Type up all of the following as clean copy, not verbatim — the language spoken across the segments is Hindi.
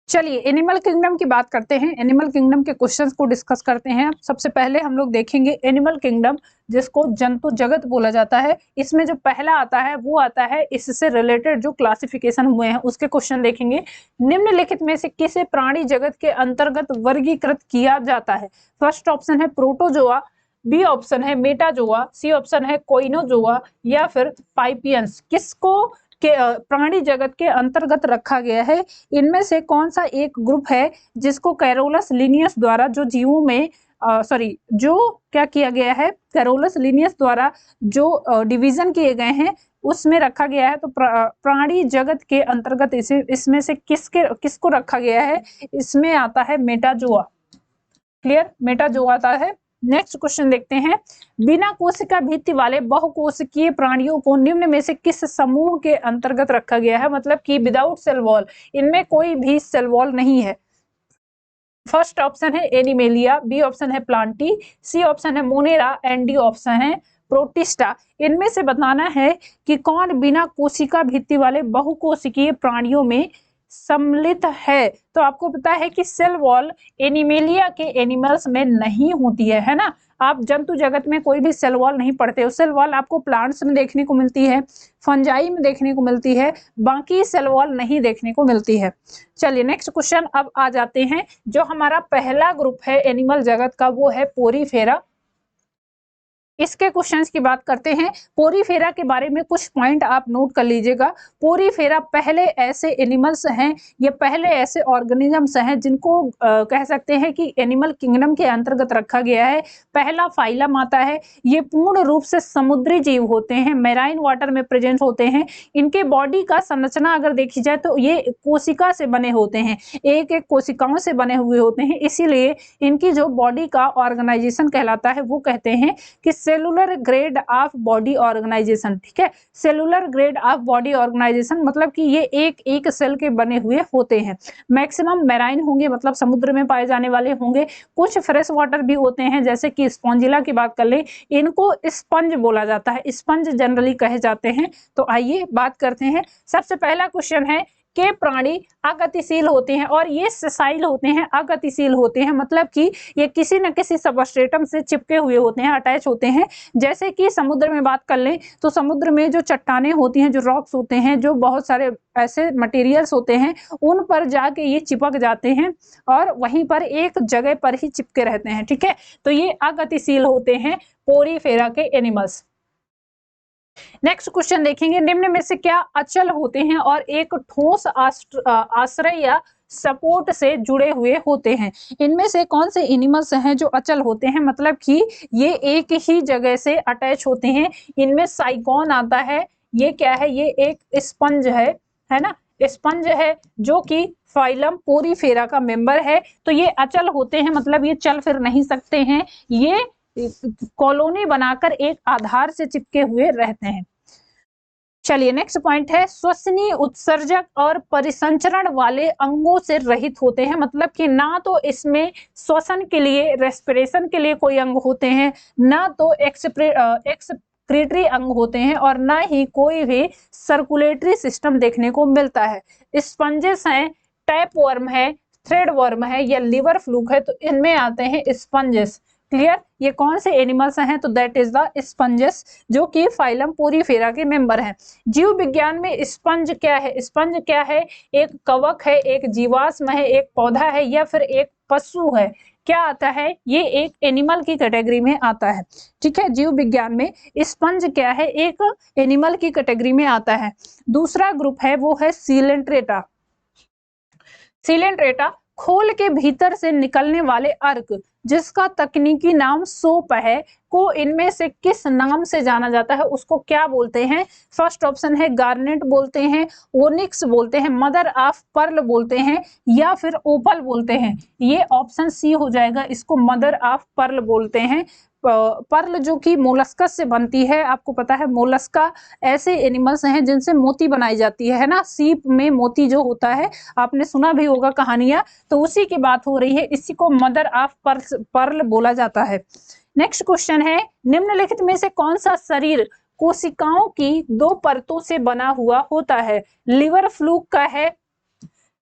चलिए एनिमल किंगडम की बात करते हैं। एनिमल किंगडम के क्वेश्चंस को डिस्कस करते हैं। सबसे पहले हम लोग देखेंगे एनिमल किंगडम, जिसको जंतु जगत बोला जाता है। इसमें जो पहला आता है वो आता है इससे रिलेटेड जो क्लासिफिकेशन हुए हैं उसके क्वेश्चन देखेंगे। निम्नलिखित में से किसे प्राणी जगत के अंतर्गत वर्गीकृत किया जाता है? फर्स्ट ऑप्शन है प्रोटोजोआ, बी ऑप्शन है मेटाजोआ, सी ऑप्शन है कोइनोजोआ या फिर पाइपियंस। किसको के प्राणी जगत के अंतर्गत रखा गया है? इनमें से कौन सा एक ग्रुप है जिसको कैरोलस लिनियस द्वारा जो जीवों में जो क्या किया गया है, कैरोलस लिनियस द्वारा जो डिवीजन किए गए हैं उसमें रखा गया है। तो प्राणी जगत के अंतर्गत इसमें से किसको रखा गया है? इसमें आता है मेटाजोआ। क्लियर, मेटाजोआ आता है। नेक्स्ट क्वेश्चन देखते हैं, बिना कोशिका भित्ति वाले बहुकोशिकीय प्राणियों को निम्न में से किस समूह के अंतर्गत रखा गया है? मतलब कि विदाउट सेल वॉल, इनमें कोई भी सेल वॉल नहीं है। फर्स्ट ऑप्शन है एनिमेलिया, बी ऑप्शन है प्लांटी, सी ऑप्शन है मोनेरा एंड डी ऑप्शन है प्रोटिस्टा। इनमें से बताना है कि कौन बिना कोशिका भित्ति वाले बहुकोशिकीय प्राणियों में सम्मिलित है। तो आपको पता है कि सेल वॉल एनिमेलिया के एनिमल्स में नहीं होती है ना। आप जंतु जगत में कोई भी सेल वॉल नहीं पढ़ते हो। सेल वॉल आपको प्लांट्स में देखने को मिलती है, फंजाई में देखने को मिलती है, बाकी सेल वॉल नहीं देखने को मिलती है। चलिए नेक्स्ट क्वेश्चन अब आ जाते हैं। जो हमारा पहला ग्रुप है एनिमल जगत का वो है पोरीफेरा। इसके क्वेश्चंस की बात करते हैं। पोरीफेरा के बारे में कुछ पॉइंट आप नोट कर लीजिएगा। पोरीफेरा पहले ऐसे एनिमल्स हैं, ये पहले ऐसे ऑर्गेनिजम्स हैं जिनको कह सकते हैं कि एनिमल किंगडम के अंतर्गत रखा गया है। पहला फाइलम आता है। ये पूर्ण रूप से समुद्री जीव होते हैं, मैराइन वाटर में प्रेजेंट होते हैं। इनके बॉडी का संरचना अगर देखी जाए तो ये कोशिका से बने होते हैं, एक एक कोशिकाओं से बने हुए होते हैं। इसीलिए इनकी जो बॉडी का ऑर्गेनाइजेशन कहलाता है वो कहते हैं कि cellular grade of body organisation. ठीक है, cellular grade of body organisation मतलब कि ये एक एक सेल के बने हुए होते हैं। मैक्सिमम मैराइन होंगे, मतलब समुद्र में पाए जाने वाले होंगे। कुछ फ्रेश वाटर भी होते हैं, जैसे कि स्पॉन्जिला की बात कर ले, इनको स्पंज बोला जाता है, स्पंज जनरली कहे जाते हैं। तो आइए बात करते हैं। सबसे पहला क्वेश्चन है के प्राणी अगतिशील होते हैं और ये सेसाइल होते हैं, अगतिशील होते हैं। मतलब कि ये किसी न किसी सबस्ट्रेटम से चिपके हुए होते हैं, अटैच होते हैं। जैसे कि समुद्र में बात कर लें तो समुद्र में जो चट्टानें होती हैं, जो रॉक्स होते हैं, जो बहुत सारे ऐसे मटेरियल्स होते हैं, उन पर जाके ये चिपक जाते हैं और वहीं पर एक जगह पर ही चिपके रहते हैं। ठीक है, तो ये अगतिशील होते हैं पोरीफेरा के एनिमल्स। नेक्स्ट क्वेश्चन देखेंगे, निम्न में से क्या अचल होते हैं और एक ठोस आश्रय या सपोर्ट से जुड़े हुए होते हैं? इनमें से कौन से एनिमल्स हैं जो अचल होते हैं? मतलब कि ये एक ही जगह से अटैच होते हैं। इनमें साइकोन आता है। ये क्या है? ये एक स्पंज है ना, स्पंज है जो कि फाइलम पोरीफेरा का मेंबर है। तो ये अचल होते हैं, मतलब ये चल फिर नहीं सकते हैं, ये कॉलोनी बनाकर एक आधार से चिपके हुए रहते हैं। चलिए नेक्स्ट पॉइंट है, श्वसनीय उत्सर्जक और परिसंचरण वाले अंगों से रहित होते हैं। मतलब कि ना तो इसमें श्वसन के लिए, रेस्पिरेशन के लिए कोई अंग होते हैं, ना तो एक्सक्रीटरी अंग होते हैं और ना ही कोई भी सर्कुलेटरी सिस्टम देखने को मिलता है। स्पंजेस हैं, टैप वर्म है, थ्रेड वर्म है या लिवर फ्लूक है, तो इनमें आते हैं स्पंजेस। क्लियर, ये कौन से एनिमल्स हैं? तो दैट इज द स्पंजेस, जो कि फाइलम पोरीफेरा के मेंबर हैं। जीव विज्ञान में स्पंज क्या है? स्पंज क्या है? एक कवक है, एक जीवाश्म है, एक पौधा है या फिर एक पशु है? क्या आता है? ये एक एनिमल की कैटेगरी में आता है। ठीक है, जीव विज्ञान में स्पंज क्या है? एक एनिमल की कैटेगरी में आता है। दूसरा ग्रुप है वो है सीलेंट्रेटा। सीलेंट्रेटा खोल के भीतर से निकलने वाले अर्क, जिसका तकनीकी नाम सोप है, को इनमें से किस नाम से जाना जाता है? उसको क्या बोलते हैं? फर्स्ट ऑप्शन है गार्नेट बोलते हैं, ओनिक्स बोलते हैं, मदर ऑफ पर्ल बोलते हैं या फिर ओपल बोलते हैं। ये ऑप्शन सी हो जाएगा, इसको मदर ऑफ पर्ल बोलते हैं। पर्ल जो कि मोलस्कस से बनती है। आपको पता है मोलस्का ऐसे एनिमल्स हैं जिनसे मोती बनाई जाती है ना, सीप में मोती जो होता है, आपने सुना भी होगा कहानियां, तो उसी की बात हो रही है। इसी को मदर ऑफ पर्ल बोला जाता है। नेक्स्ट क्वेश्चन है, निम्नलिखित में से कौन सा शरीर कोशिकाओं की दो परतों से बना हुआ होता है? लिवर फ्लूक का है,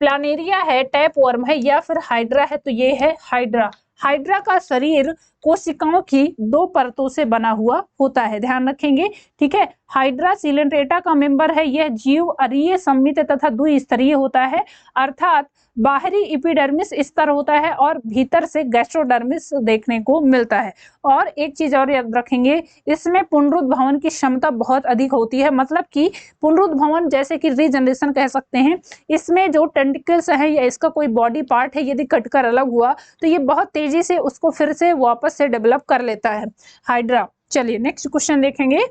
प्लानेरिया है, टैप वर्म है या फिर हाइड्रा है? तो ये है हाइड्रा। हाइड्रा का शरीर कोशिकाओं की 2 परतों से बना हुआ होता है, ध्यान रखेंगे। ठीक है, हाइड्रा सिलेंट्रेटा का मेंबर है। यह जीव अरीय, सममित तथा द्विस्तरीय होता है, अर्थात बाहरी एपिडर्मिस स्तर होता है और भीतर से गैस्ट्रोडर्मिस देखने को मिलता है। और एक चीज और याद रखेंगे, इसमें पुनरुद्भवन की क्षमता बहुत अधिक होती है, मतलब कि पुनरुद्भवन जैसे कि रीजनरेशन कह सकते हैं। इसमें जो टेंटिकल्स है या इसका कोई बॉडी पार्ट है, यदि कटकर अलग हुआ तो ये बहुत तेजी से उसको फिर से वापस से डेवलप कर लेता है हाइड्रा। चलिए नेक्स्ट क्वेश्चन देखेंगे।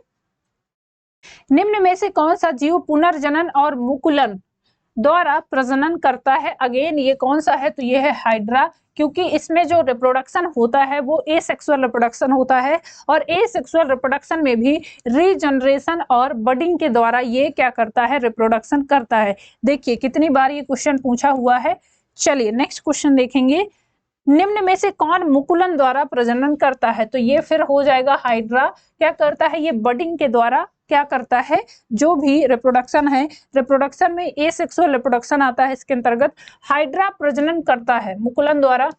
निम्न में से कौन सा जीव पुनर्जनन और मुकुलन द्वारा प्रजनन करता है? अगेन ये कौन सा है? तो ये है हाइड्रा, क्योंकि इसमें जो रिप्रोडक्शन होता है वो एसेक्सुअल रिप्रोडक्शन होता है, और एसेक्सुअल रिप्रोडक्शन में भी रीजनरेशन और बडिंग के द्वारा ये क्या करता है? रिप्रोडक्शन करता है। देखिए कितनी बार ये क्वेश्चन पूछा हुआ है। चलिए नेक्स्ट क्वेश्चन देखेंगे। निम्न में से कौन मुकुलन द्वारा प्रजनन करता है? तो ये फिर हो जाएगा हाइड्रा। क्या करता है? ये बडिंग के द्वारा क्या करता है? जो भी रिप्रोडक्शन है, रिप्रोडक्शन में एसेक्सुअल रिप्रोडक्शन आता है, इसके अंतर्गत हाइड्रा प्रजनन करता है मुकुलन द्वारा।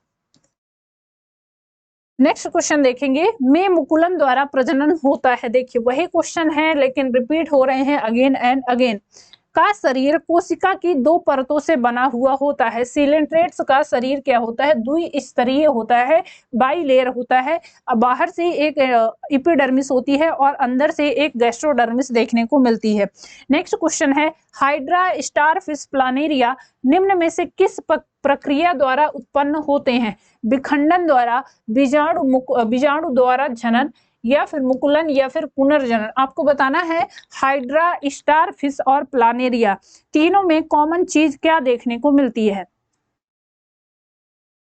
नेक्स्ट क्वेश्चन देखेंगे, में मुकुलन द्वारा प्रजनन होता है। देखिए वही क्वेश्चन है लेकिन रिपीट हो रहे हैं अगेन एंड अगेन। का शरीर कोशिका की 2 परतों से बना हुआ होता है। सिलेंट्रेट्स का शरीर क्या होता है? द्विस्तरीय होता है, बाइलेयर होता है। बाहर से एक एपिडर्मिस होती है और अंदर से एक गैस्ट्रोडर्मिस देखने को मिलती है। नेक्स्ट क्वेश्चन है, हाइड्रा, स्टारफिश, प्लानेरिया निम्न में से किस प्रक्रिया द्वारा उत्पन्न होते हैं? विखंडन द्वारा, बीजाणु द्वारा जनन, या फिर मुकुलन, या फिर पुनर्जनन? आपको बताना है हाइड्रा, स्टारफिश और प्लानेरिया तीनों में कॉमन चीज क्या देखने को मिलती है?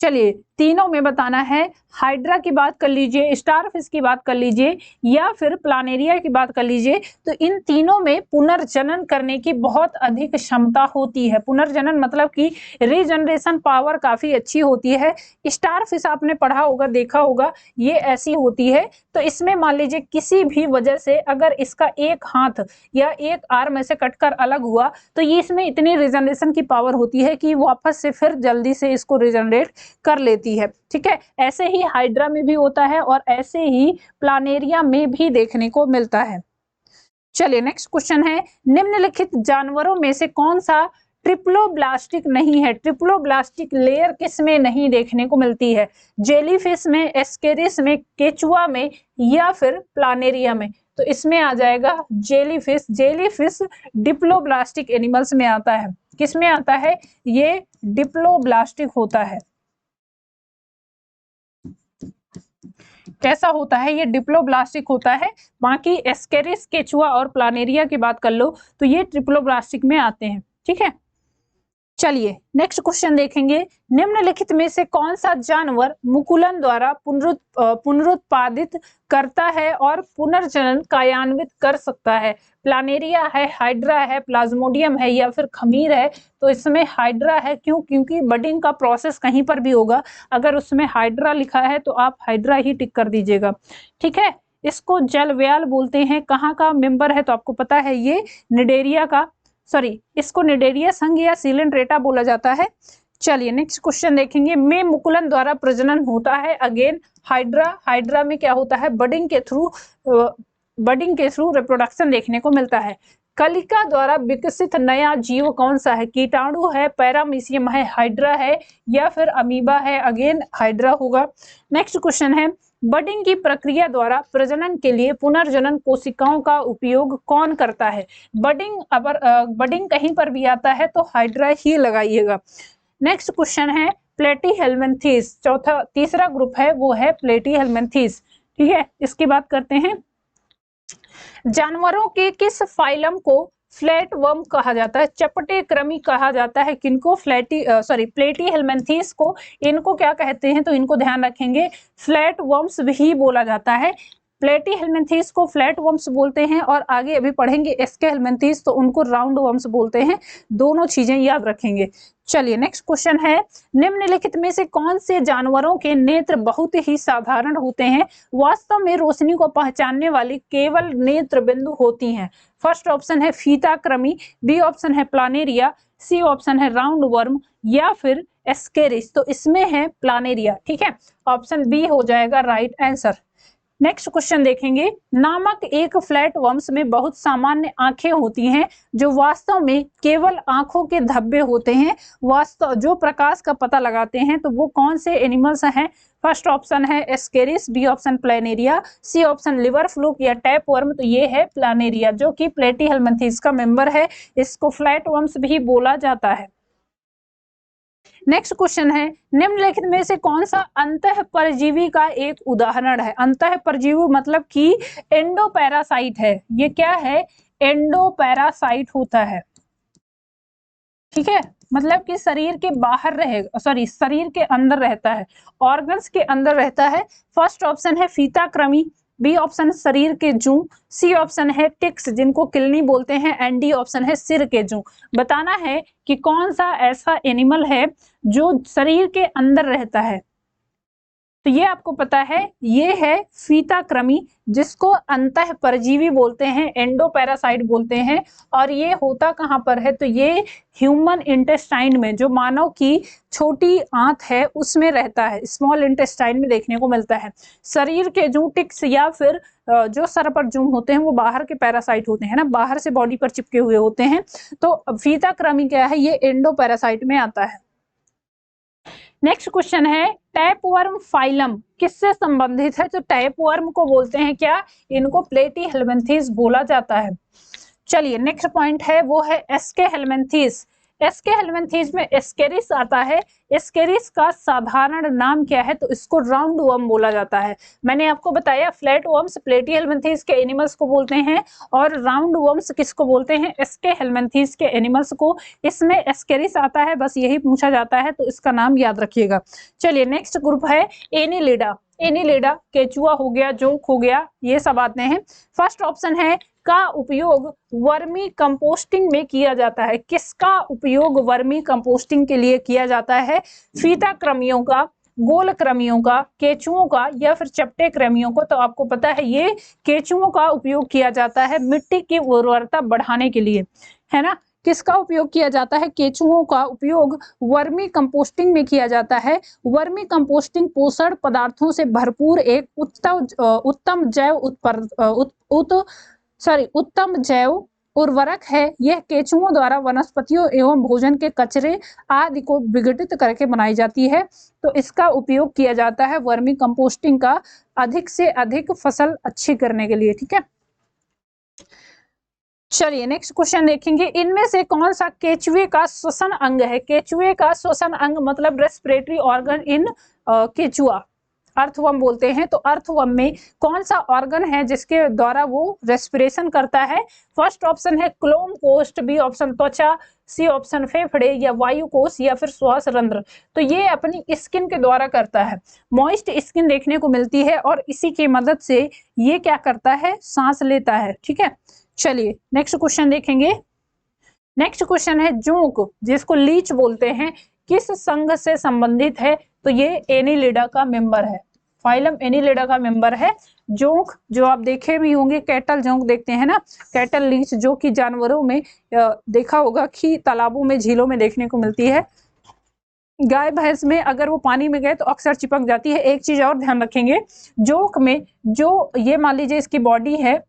चलिए तीनों में बताना है। हाइड्रा की बात कर लीजिए, स्टारफिश की बात कर लीजिए, या फिर प्लानेरिया की बात कर लीजिए, तो इन तीनों में पुनर्जनन करने की बहुत अधिक क्षमता होती है। पुनर्जनन मतलब कि रीजनरेशन पावर काफी अच्छी होती है। स्टारफिश आपने पढ़ा होगा, देखा होगा, ये ऐसी होती है। तो इसमें मान लीजिए किसी भी वजह से अगर इसका एक हाथ या एक आर्म ऐसे कटकर अलग हुआ तो ये इसमें इतनी रीजनरेशन की पावर होती है कि वापस से फिर जल्दी से इसको रीजनरेट कर लेती है। ठीक है, ऐसे ही हाइड्रा में भी होता है और ऐसे ही प्लानेरिया में भी देखने को मिलता है। चलिए नेक्स्ट क्वेश्चन है, निम्नलिखित जानवरों में से कौन सा ट्रिप्लोब्लास्टिक नहीं है? ट्रिप्लोब्लास्टिक लेयर किस में नहीं देखने को मिलती है? जेलीफिश में, एस्केरिस में, केचुआ में, या फिर प्लानेरिया में? तो इसमें आ जाएगा जेलीफिश। जेलीफिश डिप्लोब्लास्टिक एनिमल्स में आता है। किस में आता है? ये डिप्लोब्लास्टिक होता है। कैसा होता है? ये डिप्लोब्लास्टिक होता है। बाकी एस्केरिस, केचुआ और प्लानेरिया की बात कर लो तो ये ट्रिप्लोब्लास्टिक में आते हैं। ठीक है, चलिए नेक्स्ट क्वेश्चन देखेंगे। निम्नलिखित में से कौन सा जानवर मुकुलन द्वारा पुनरुत्पादित करता है और पुनर्जनन कार्यान्वित कर सकता है? प्लानेरिया है, हाइड्रा है, प्लाज्मोडियम है, या फिर खमीर है? तो इसमें हाइड्रा है। क्यों? क्योंकि बडिंग का प्रोसेस कहीं पर भी होगा, अगर उसमें हाइड्रा लिखा है तो आप हाइड्रा ही टिक कर दीजिएगा। ठीक है, इसको जलव्याल बोलते हैं। कहाँ का मेंबर है? तो आपको पता है ये निडेरिया का, सॉरी इसको निडेरिया संघ या सिलेंट्रेटा बोला जाता है। चलिए नेक्स्ट क्वेश्चन देखेंगे। में मुकुलन द्वारा प्रजनन होता है। Again hydra. हाइड्रा में क्या होता है? बडिंग के थ्रू रिप्रोडक्शन देखने को मिलता है। कलिका द्वारा विकसित नया जीव कौन सा है? कीटाणु है, पैरामीशियम है, हाइड्रा है, या फिर अमीबा है? अगेन हाइड्रा होगा। नेक्स्ट क्वेश्चन है, बडिंग की प्रक्रिया द्वारा प्रजनन के लिए पुनर्जनन कोशिकाओं का उपयोग कौन करता है? बडिंग कहीं पर भी आता है तो हाइड्रा ही लगाइएगा। नेक्स्ट क्वेश्चन है, प्लेटीहेल्मिन्थेस। तीसरा ग्रुप है वो है प्लेटीहेल्मिन्थेस। ठीक है, इसकी बात करते हैं। जानवरों के किस फाइलम को फ्लैटवर्म कहा जाता है? चपटे कृमि कहा जाता है। किनको? प्लेटीहेल्मिन्थेस को। इनको क्या कहते हैं? तो इनको ध्यान रखेंगे, फ्लैटवर्म्स भी बोला जाता है। प्लेटीहेल्मिन्थेस को फ्लैटवर्म्स बोलते हैं, और आगे अभी पढ़ेंगे एस्केहेल्मिन्थेस तो उनको राउंडवर्म्स बोलते हैं। दोनों चीजें याद रखेंगे। चलिए नेक्स्ट क्वेश्चन है, निम्नलिखित में से कौन से जानवरों के नेत्र बहुत ही साधारण होते हैं? वास्तव में रोशनी को पहचानने वाली केवल नेत्र बिंदु होती हैं। फर्स्ट ऑप्शन है फीता कृमि, बी ऑप्शन है प्लानेरिया, सी ऑप्शन है राउंड वर्म या फिर एस्केरिस, तो इसमें है प्लानेरिया। ठीक है, ऑप्शन बी हो जाएगा राइट आंसर। नेक्स्ट क्वेश्चन देखेंगे, नामक एक फ्लैट वर्म्स में बहुत सामान्य आंखें होती हैं जो वास्तव में केवल आंखों के धब्बे होते हैं, वास्तव जो प्रकाश का पता लगाते हैं, तो वो कौन से एनिमल्स हैं? फर्स्ट ऑप्शन है ascaris, B option planaria, C option liver fluke या टैप वर्म, तो ये है प्लानेरिया जो कि प्लेटीहेल्मिंथेस का मेंबर है। इसको फ्लैट वर्म्स भी बोला जाता है। नेक्स्ट क्वेश्चन है, निम्नलिखित में से कौन सा अंतः परजीवी का एक उदाहरण है? अंतः परजीवी मतलब कि एंडोपैरासाइट है। ये क्या है? एंडोपैरासाइट होता है। ठीक है, मतलब कि शरीर के बाहर रहेगा, सॉरी शरीर के अंदर रहता है, ऑर्गन्स के अंदर रहता है। फर्स्ट ऑप्शन है फीता कृमि, बी ऑप्शन शरीर के जू, सी ऑप्शन है टिक्स जिनको किलनी बोलते हैं, एंड डी ऑप्शन है सिर के जू। बताना है कि कौन सा ऐसा एनिमल है जो शरीर के अंदर रहता है। तो ये आपको पता है, ये है फीता कृमि जिसको अंतः परजीवी बोलते हैं, एंडोपैरासाइट बोलते हैं। और ये होता कहाँ पर है? तो ये ह्यूमन इंटेस्टाइन में, जो मानव की छोटी आंत है उसमें रहता है, स्मॉल इंटेस्टाइन में देखने को मिलता है। शरीर के जू टिक्स या फिर जो सर पर जूम होते हैं वो बाहर के पैरासाइट होते हैं ना, बाहर से बॉडी पर चिपके हुए होते हैं। तो फीता कृमि क्या है? ये एंडोपैरासाइट में आता है। नेक्स्ट क्वेश्चन है, टैपवर्म फाइलम किससे संबंधित है? तो टैपवर्म को बोलते हैं क्या? इनको प्लेटीहेल्मिंथेस बोला जाता है। चलिए नेक्स्ट पॉइंट है, वो है एस्केहेल्मिंथेस। एस्केहेल्मिंथेस में एस्केरिस आता है। एस्केरिस का साधारण नाम क्या है? तो इसको राउंड वर्म बोला जाता है। मैंने आपको बताया फ्लैट वर्म्स प्लेटीहेल्मिंथेस के एनिमल्स को बोलते हैं, और राउंड वर्म्स किसको बोलते हैं? एस्केहेल्मिंथेस के एनिमल्स को। इसमें एस्केरिस आता है, बस यही पूछा जाता है, तो इसका नाम याद रखिएगा। चलिए नेक्स्ट ग्रुप है एनिलिडा। एनिलिडा केचुआ हो गया, जोंक हो गया, ये सब आते हैं। फर्स्ट ऑप्शन है का उपयोग वर्मी कंपोस्टिंग में किया जाता है। किसका उपयोग वर्मी कंपोस्टिंग के लिए किया जाता है? फीता कृमियों का, गोल कृमियों का, केचुओं का या फिर चपटे कृमियों को? तो आपको पता है ये केचुओं का उपयोग किया जाता है मिट्टी की उर्वरता बढ़ाने के लिए, है ना। किसका उपयोग किया जाता है? केचुओं का उपयोग वर्मी कंपोस्टिंग में किया जाता है। वर्मी कंपोस्टिंग पोषण पदार्थों से भरपूर एक उत्तम जैव उर्वरक है। यह केचुओं द्वारा वनस्पतियों एवं भोजन के कचरे आदि को विघटित करके बनाई जाती है। तो इसका उपयोग किया जाता है वर्मी कंपोस्टिंग का अधिक से अधिक फसल अच्छी करने के लिए। ठीक है, चलिए नेक्स्ट क्वेश्चन देखेंगे, इनमें से कौन सा केचुए का श्वसन अंग है? केचुए का श्वसन अंग मतलब रेस्पिरेटरी ऑर्गन इन केचुआ, अर्थवर्म बोलते हैं। तो अर्थवर्म में कौन सा ऑर्गन है जिसके द्वारा वो रेस्पिरेशन करता है? फर्स्ट ऑप्शन है क्लोम कोस्ट, बी ऑप्शन त्वचा, सी ऑप्शन फेफड़े या वायु कोश या फिर श्वास रंध्र। तो ये अपनी स्किन के द्वारा करता है, मॉइस्ट स्किन देखने को मिलती है और इसी की मदद से ये क्या करता है? सांस लेता है। ठीक है, चलिए नेक्स्ट क्वेश्चन देखेंगे। नेक्स्ट क्वेश्चन है जोंक, जिसको लीच बोलते हैं, किस संघ से संबंधित है? तो ये एनिलिडा का मेंबर है, फाइलम एनिलिडा का मेंबर है। जोंक जो आप देखे भी होंगे, कैटल जोंक देखते हैं ना, कैटल लीच, जो कि जानवरों में देखा होगा कि तालाबों में, झीलों में देखने को मिलती है। गाय भैंस में अगर वो पानी में गए तो अक्सर चिपक जाती है। एक चीज और ध्यान रखेंगे, जोंक में जो ये मान लीजिए इसकी बॉडी है,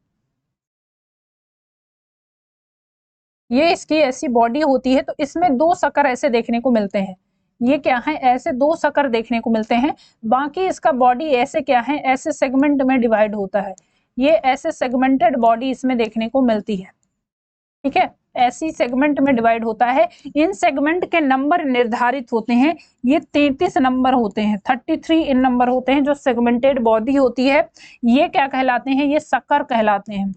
ये इसकी ऐसी बॉडी होती है, तो इसमें दो शकर ऐसे देखने को मिलते हैं। ये क्या है? ऐसे दो शकर देखने को मिलते हैं। बाकी इसका बॉडी ऐसे क्या है? ऐसे सेगमेंट में डिवाइड होता है। ये ऐसे सेगमेंटेड बॉडी इसमें देखने को मिलती है। ठीक है, ऐसी सेगमेंट में डिवाइड होता है। इन सेगमेंट के नंबर निर्धारित होते हैं। ये 33 नंबर होते हैं, 33 इन नंबर होते हैं जो सेगमेंटेड बॉडी होती है। ये क्या कहलाते हैं? ये शकर कहलाते हैं।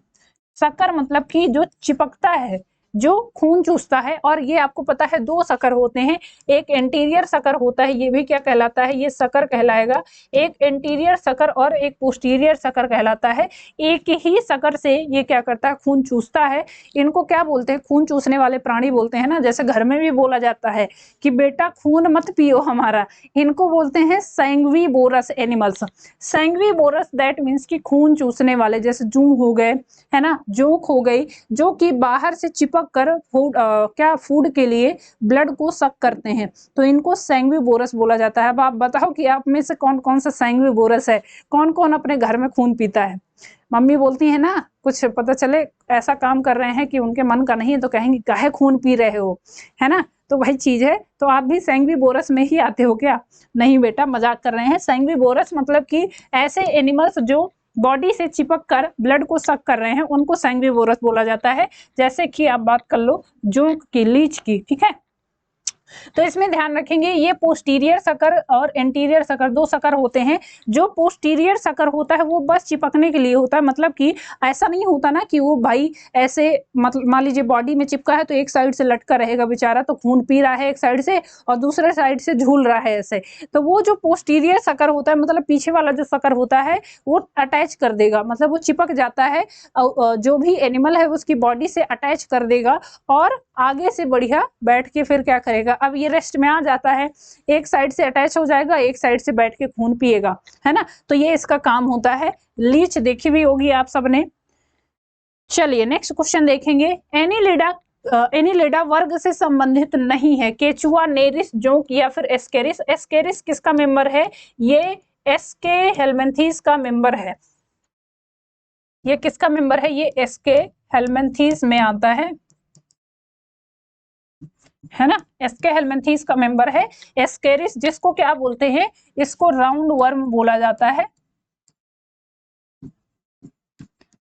शकर मतलब कि जो चिपकता है, जो खून चूसता है। और ये आपको पता है दो शकर होते हैं, एक एंटीरियर शकर होता है, ये भी क्या कहलाता है? ये शकर कहलाएगा। एक एंटीरियर शकर और एक पोस्टीरियर शकर कहलाता है। एक ही शकर से ये क्या करता है? खून चूसता है। इनको क्या बोलते हैं? खून चूसने वाले प्राणी बोलते हैं ना, जैसे घर में भी बोला जाता है कि बेटा खून मत पियो हमारा। इनको बोलते हैं सैंग्विवोरस एनिमल्स। सैंग्विवोरस दैट मीन्स कि खून चूसने वाले, जैसे जूं हो गए, है ना, जोंक हो गई, जो कि बाहर से चिपक चिपक कर फूड के लिए ब्लड को सक करते हैं, तो इनको सैंग्विवोरस बोला जाता है। अब आप बताओ कि आप में से कौन कौन सा सैंग्विवोरस है, कौन कौन अपने घर में खून पीता है। मम्मी बोलती है ना, कुछ पता चले ऐसा काम कर रहे हैं कि उनके मन का नहीं है तो कहेंगे काहे खून पी रहे हो, है ना। तो वही चीज है। तो आप भी सैंग्विवोरस में ही आते हो क्या? नहीं बेटा, मजाक कर रहे हैं। सैंग्विवोरस मतलब कि ऐसे एनिमल्स जो बॉडी से चिपक कर ब्लड को सक कर रहे हैं, उनको सैंग्विवोरस बोला जाता है। जैसे कि आप बात कर लो जोंक की, लीच की, ठीक है। तो इसमें ध्यान रखेंगे ये पोस्टीरियर सकर और एंटीरियर सकर, दो सकर होते हैं। जो पोस्टीरियर सकर होता है वो बस चिपकने के लिए होता है, मतलब कि ऐसा नहीं होता ना कि वो भाई ऐसे, मतलब मान लीजिए बॉडी में चिपका है तो एक साइड से लटका रहेगा बेचारा, तो खून पी रहा है एक साइड से और दूसरे साइड से झूल रहा है ऐसे। तो वो जो पोस्टीरियर सकर होता है, मतलब पीछे वाला जो सकर होता है, वो अटैच कर देगा, मतलब वो चिपक जाता है, जो भी एनिमल है उसकी बॉडी से अटैच कर देगा और आगे से बढ़िया बैठ के फिर क्या करेगा, अब ये रेस्ट में आ जाता है, एक साइड से अटैच हो जाएगा, एक साइड से बैठ के खून पिएगा, है ना। तो ये इसका काम होता है। लीच देखी भी होगी आप सबने। चलिए नेक्स्ट क्वेश्चन देखेंगे। एनिलिडा वर्ग से संबंधित नहीं है। केचुआ, नेरिस, जोंक या फिर एस्केरिस। एस्केरिस किसका मेंबर है? ये एस्के हेलमिंथीज का मेंबर है। ये किसका मेंबर है? ये एस्के हेलमिंथीज में आता है ना। एस्के हेलमिंथीज का मेंबर है। एस्केरिस जिसको क्या बोलते हैं, इसको राउंड वर्म बोला जाता है,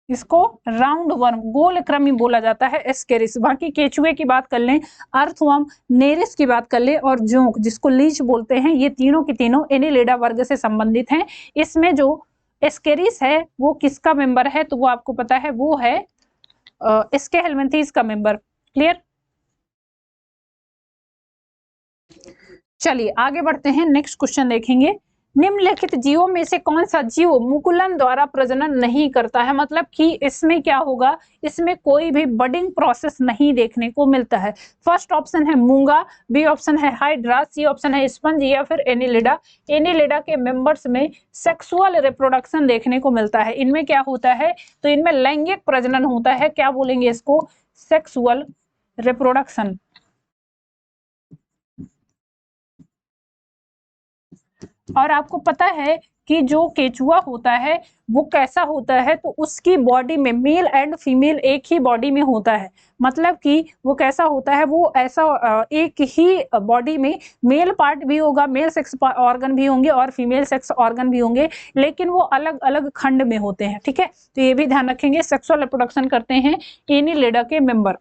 इसको राउंड वर्म, गोल कृमि बोला जाता है एस्केरिस। बाकी केचुए की बात कर लें, अर्थवर्म, नेरिस की बात कर लें और जोंक जिसको लीच बोलते हैं, ये तीनों की तीनों एनिलिडा वर्ग से संबंधित हैं। इसमें जो एस्केरिस है वो किसका मेंबर है? तो वो आपको पता है, वो है एस्के हेलमिंथीज का मेंबर। क्लियर? चलिए आगे बढ़ते हैं, नेक्स्ट क्वेश्चन देखेंगे। निम्नलिखित जीवों में से कौन सा जीव मुकुलन द्वारा प्रजनन नहीं करता है? मतलब कि इसमें क्या होगा, इसमें कोई भी बडिंग प्रोसेस नहीं देखने को मिलता है। फर्स्ट ऑप्शन है मूंगा, बी ऑप्शन है हाइड्रा, सी ऑप्शन है स्पंज या फिर एनिलिडा। एनिलिडा के मेंबर्स में सेक्सुअल रिप्रोडक्शन देखने को मिलता है। इनमें क्या होता है? तो इनमें लैंगिक प्रजनन होता है। क्या बोलेंगे इसको? Sexual reproduction. और आपको पता है कि जो केचुआ होता है वो कैसा होता है, तो उसकी बॉडी में मेल एंड फीमेल एक ही बॉडी में होता है। मतलब कि वो कैसा होता है, वो ऐसा एक ही बॉडी में मेल पार्ट भी होगा, मेल सेक्स ऑर्गन भी होंगे और फीमेल सेक्स ऑर्गन भी होंगे, लेकिन वो अलग अलग खंड में होते हैं। ठीक है, तो ये भी ध्यान रखेंगे। सेक्सुअल रिप्रोडक्शन करते हैं एनिलिडा के मेंबर।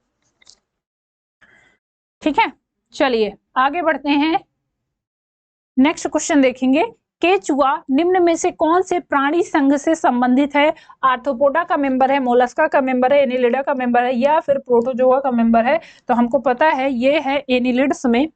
ठीक है, चलिए आगे बढ़ते हैं, नेक्स्ट क्वेश्चन देखेंगे। केचुआ निम्न में से कौन से प्राणी संघ से संबंधित है? आर्थ्रोपोडा का मेंबर है, मोलस्का का मेंबर है, एनिलिडा का मेंबर है या फिर प्रोटोजोआ का मेंबर है? तो हमको पता है ये है एनिलिड्स में।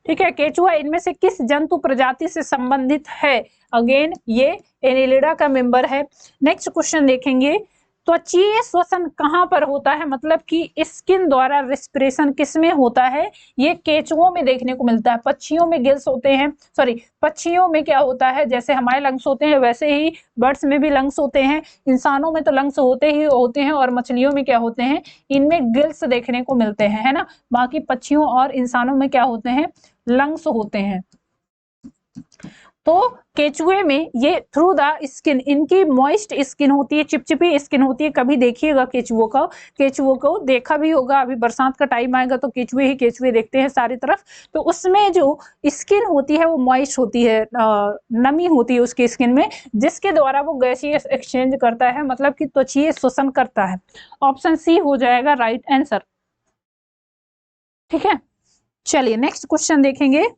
ठीक है, केचुआ इनमें से किस जंतु प्रजाति से संबंधित है? अगेन ये एनिलिडा का मेंबर है। नेक्स्ट क्वेश्चन देखेंगे। त्वचीय श्वसन कहाँ पर होता है? मतलब कि स्किन द्वारा रेस्पिरेशन किसमें होता है? ये केचुओं में देखने को मिलता है। पक्षियों में गिल्स होते हैं, सॉरी पक्षियों में क्या होता है, जैसे हमारे लंग्स होते हैं वैसे ही बर्ड्स में भी लंग्स होते हैं। इंसानों में तो लंग्स होते ही होते हैं और मछलियों में क्या होते हैं, इनमें गिल्स देखने को मिलते हैं, है ना। बाकी पक्षियों और इंसानों में क्या होते हैं, लंग्स होते हैं। तो केचुए में ये थ्रू द स्किन, इनकी मॉइस्ट स्किन होती है, चिपचिपी स्किन होती है। कभी देखिएगा केचुओं को देखा भी होगा, अभी बरसात का टाइम आएगा तो केचुए ही केचुए देखते हैं सारी तरफ। तो उसमें जो स्किन होती है वो मॉइस्ट होती है, नमी होती है उसकी स्किन में, जिसके द्वारा वो गैसीय एक्सचेंज करता है, मतलब कि त्वचीय श्वसन करता है। ऑप्शन सी हो जाएगा राइट आंसर। ठीक है, चलिए नेक्स्ट क्वेश्चन देखेंगे।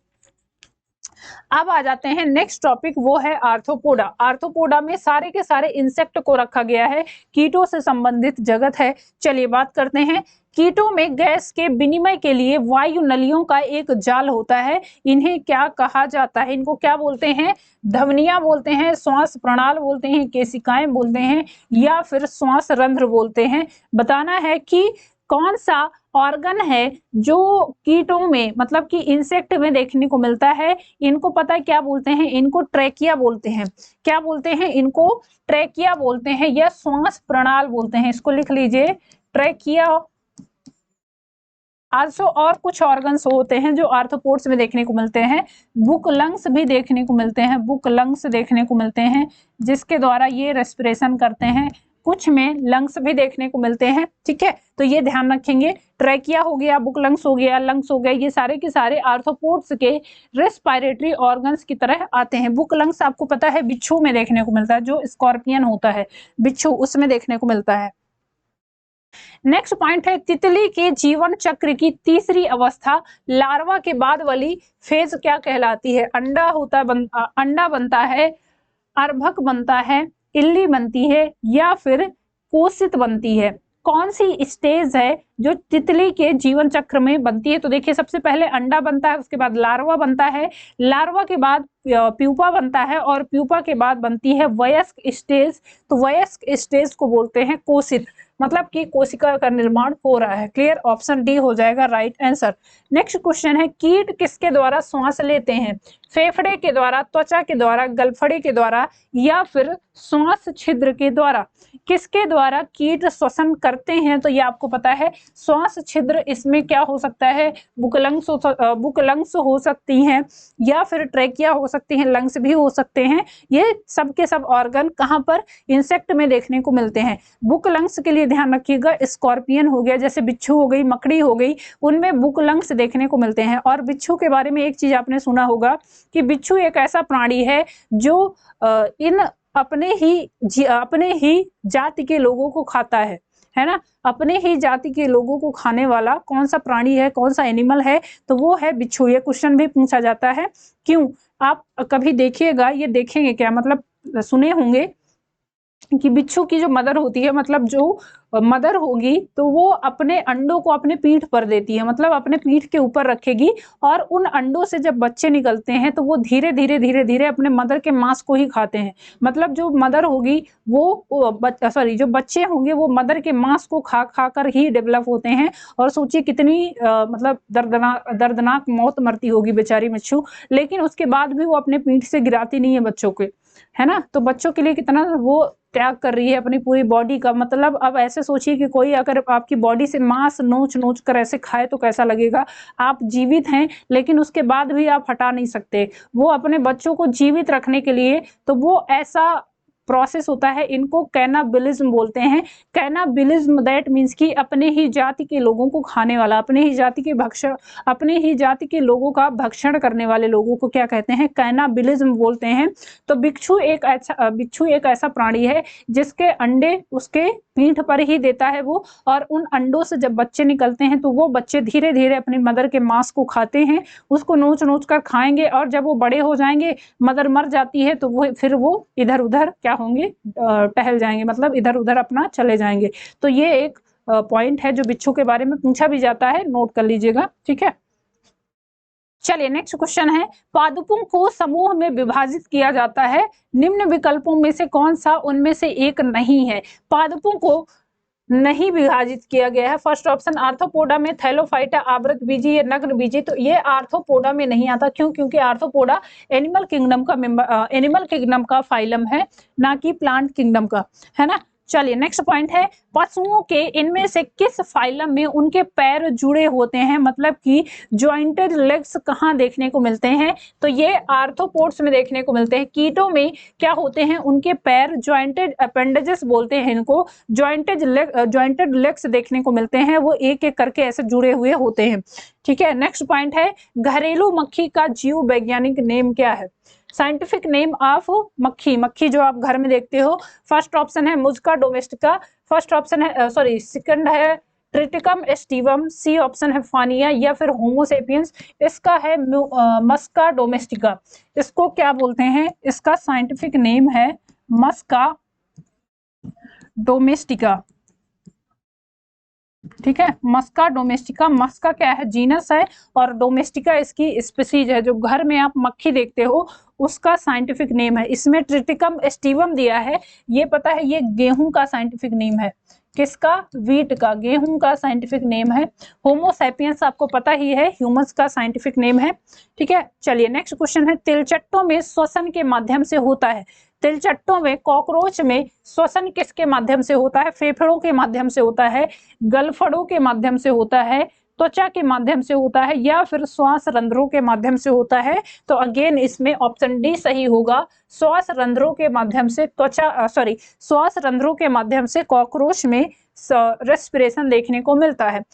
अब आ जाते हैं नेक्स्ट टॉपिक, वो है आर्थ्रोपोडा। आर्थ्रोपोडा में सारे के सारे इंसेक्ट को रखा गया है, कीटों से संबंधित जगत है। चलिए बात करते हैं। कीटों में गैस के विनिमय के लिए वायु नलियों का एक जाल होता है। इन्हें क्या कहा जाता है? इनको क्या बोलते हैं? धमनियां बोलते हैं, श्वास प्रणाल बोलते हैं, केशिकाएं बोलते हैं या फिर श्वास रंध्र बोलते हैं। बताना है कि कौन सा ऑर्गन है जो कीटों में, मतलब कि इंसेक्ट में देखने को मिलता है। इनको पता है क्या बोलते हैं? इनको ट्रैकिया बोलते हैं। क्या बोलते हैं? इनको ट्रैकिया बोलते हैं या श्वास प्रणाल बोलते हैं। इसको लिख लीजिए, ट्रैकिया आल्सो और कुछ ऑर्गन्स होते हैं जो आर्थ्रोपोड्स में देखने को मिलते हैं। बुक लंग्स भी देखने को मिलते हैं, बुक लंग्स देखने को मिलते हैं जिसके द्वारा ये रेस्पिरेशन करते हैं। कुछ में लंग्स भी देखने को मिलते हैं, ठीक है, तो ये ध्यान रखेंगे। ट्रैकिया हो गया, बुक लंग्स हो गया, लंग्स हो गए, ये सारे के सारे आर्थ्रोपोड्स के रेस्पिरेटरी ऑर्गन्स की तरह आते हैं। बुक लंग्स आपको पता है बिच्छू में देखने को मिलता है, जो स्कॉर्पियन होता है बिच्छू, उसमें देखने को मिलता है। नेक्स्ट पॉइंट है तितली के जीवन चक्र की तीसरी अवस्था लार्वा के बाद वाली फेज क्या कहलाती है? अंडा होता है, अंडा बनता है, अर्भक बनता है, इल्ली बनती है या फिर कोशित बनती है? कौन सी स्टेज है जो तितली के जीवन चक्र में बनती है? तो देखिए सबसे पहले अंडा बनता है, उसके बाद लार्वा बनता है, लार्वा के बाद प्यूपा बनता है और प्यूपा के बाद बनती है वयस्क स्टेज। तो वयस्क स्टेज को बोलते हैं कोशित, मतलब कि कोशिका का निर्माण हो रहा है। क्लियर, ऑप्शन डी हो जाएगा राइट आंसर। नेक्स्ट क्वेश्चन है कीट किसके द्वारा श्वास लेते हैं? फेफड़े के द्वारा, त्वचा के द्वारा, गलफड़े के द्वारा या फिर श्वास छिद्र के द्वारा? किसके द्वारा कीट श्वसन करते हैं? तो ये आपको पता है श्वास छिद्र। इसमें क्या हो सकता है? बुकलंग्स हो सकती हैं या फिर ट्रेकिया हो सकती हैं, लंग्स भी हो सकते हैं। ये सब के सब ऑर्गन कहाँ पर? इंसेक्ट में देखने को मिलते हैं। बुक लंग्स के लिए ध्यान रखिएगा, स्कॉर्पियन हो गया, जैसे बिच्छू हो गई, मकड़ी हो गई, उनमें बुक लंग्स देखने को मिलते हैं। और बिच्छू के बारे में एक चीज आपने सुना होगा कि बिच्छू एक ऐसा प्राणी है जो अपने ही जाति के लोगों को खाता है ना? अपने ही जाति के लोगों को खाने वाला कौन सा प्राणी है, कौन सा एनिमल है? तो वो है बिच्छू। ये क्वेश्चन भी पूछा जाता है। क्यों? आप कभी देखिएगा, ये देखेंगे क्या, मतलब सुने होंगे कि बिच्छू की जो मदर होती है, मतलब जो मदर होगी, तो वो अपने अंडों को अपने पीठ पर देती है, मतलब अपने पीठ के ऊपर रखेगी और उन अंडों से जब बच्चे निकलते हैं तो वो धीरे धीरे धीरे धीरे अपने मदर के मांस को ही खाते हैं। मतलब जो मदर होगी जो बच्चे होंगे वो मदर के मांस को खा खा कर ही डेवलप होते हैं। और सोचिए कितनी मतलब दर्दनाक मौत मरती होगी बेचारी बिच्छू, लेकिन उसके बाद भी वो अपने पीठ से गिराती नहीं है बच्चों के, है ना? तो बच्चों के लिए कितना वो त्याग कर रही है अपनी पूरी बॉडी का। मतलब अब ऐसे सोचिए कि कोई अगर आपकी बॉडी से मांस नोच नोच कर ऐसे खाए तो कैसा लगेगा? आप जीवित हैं लेकिन उसके बाद भी आप हटा नहीं सकते। वो अपने बच्चों को जीवित रखने के लिए, तो वो ऐसा प्रोसेस होता है, इनको कैनाबिलिज्म बोलते हैं। कैनाबिलिज्म दैट मीन्स कि अपने ही जाति के लोगों को खाने वाला, अपने ही जाति के लोगों का भक्षण करने वाले लोगों को क्या कहते हैं? कैनाबिलिज्म बोलते हैं। तो बिच्छू एक ऐसा प्राणी है जिसके अंडे उसके पीठ पर ही देता है वो, और उन अंडों से जब बच्चे निकलते हैं तो वो बच्चे धीरे धीरे अपनी मदर के मांस को खाते हैं, उसको नोच नोच कर खाएंगे, और जब वो बड़े हो जाएंगे, मदर मर जाती है, तो वो इधर उधर क्या होंगे? टहल जाएंगे, मतलब इधर उधर अपना चले जाएंगे। तो ये एक पॉइंट है जो बिच्छू के बारे में पूछा भी जाता है, नोट कर लीजिएगा, ठीक है। चलिए नेक्स्ट क्वेश्चन है पादपों को समूह में विभाजित किया जाता है, निम्न विकल्पों में से कौन सा उनमें से एक नहीं है? पादपों को नहीं विभाजित किया गया है। फर्स्ट ऑप्शन आर्थ्रोपोडा में थैलोफाइटा आवृत बीजी या नग्न बीजी, तो ये आर्थ्रोपोडा में नहीं आता। क्यों? क्योंकि आर्थ्रोपोडा एनिमल किंगडम का फाइलम है, ना कि प्लांट किंगडम का, है ना? चलिए नेक्स्ट पॉइंट है पशुओं के इनमें से किस फाइलम में उनके पैर जुड़े होते हैं? मतलब कि जॉइंटेड लेग्स कहाँ देखने को मिलते हैं? तो ये आर्थ्रोपोड्स में देखने को मिलते हैं। कीटों में क्या होते हैं? उनके पैर जॉइंटेड अपेंडेजेस बोलते हैं इनको, जॉइंटेड लेग्स देखने को मिलते हैं, वो एक एक करके ऐसे जुड़े हुए होते हैं, ठीक है। नेक्स्ट पॉइंट है घरेलू मक्खी का जीव वैज्ञानिक नेम क्या है? साइंटिफिक नेम ऑफ मक्खी जो आप घर में देखते हो। फर्स्ट ऑप्शन है मुस्का डोमेस्टिका, सेकंड है ट्रिटिकम एस्टिवम, सी ऑप्शन है फानिया या फिर होमो सेपियंस। इसका है मस्का डोमेस्टिका। इसको क्या बोलते हैं? इसका साइंटिफिक नेम है मस्का डोमेस्टिका, ठीक है। मस्का डोमेस्टिका, मस्का क्या है? जीनस है, और डोमेस्टिका इसकी स्पीसीज है। जो घर में आप मक्खी देखते हो उसका साइंटिफिक नेम है। इसमें ट्रिटिकम एस्टिवम दिया है, ये पता है ये गेहूं का साइंटिफिक नेम है। किसका? वीट का, गेहूं का साइंटिफिक नेम है। होमो सैपियंस आपको पता ही है, ह्यूमंस का साइंटिफिक नेम है, ठीक है। चलिए नेक्स्ट क्वेश्चन है तिलचट्टों में श्वसन के माध्यम से होता है। तिलचट्टों में, कॉकरोच में श्वसन किसके माध्यम से होता है? फेफड़ों के माध्यम से होता है, गलफड़ों के माध्यम से होता है, त्वचा के माध्यम से होता है या फिर श्वास रंध्रों के माध्यम से होता है? तो अगेन इसमें ऑप्शन डी सही होगा, श्वास रंध्रों के माध्यम से श्वास रंध्रों के माध्यम से कॉकरोच में रेस्पिरेशन देखने को मिलता है।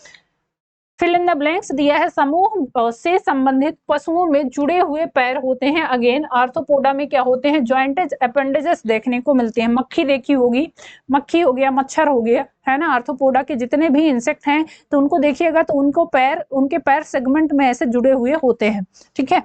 फिल इन द ब्लैंक्स दिया है, समूह से संबंधित पशुओं में जुड़े हुए पैर होते हैं। अगेन आर्थ्रोपोडा में क्या होते हैं? जॉइंटेड अपेंडेजेस देखने को मिलते हैं। मक्खी देखी होगी, मक्खी हो गया, मच्छर हो गया, है ना। आर्थ्रोपोडा के जितने भी इंसेक्ट हैं तो उनको देखिएगा तो उनके पैर सेगमेंट में ऐसे जुड़े हुए होते हैं, ठीक है।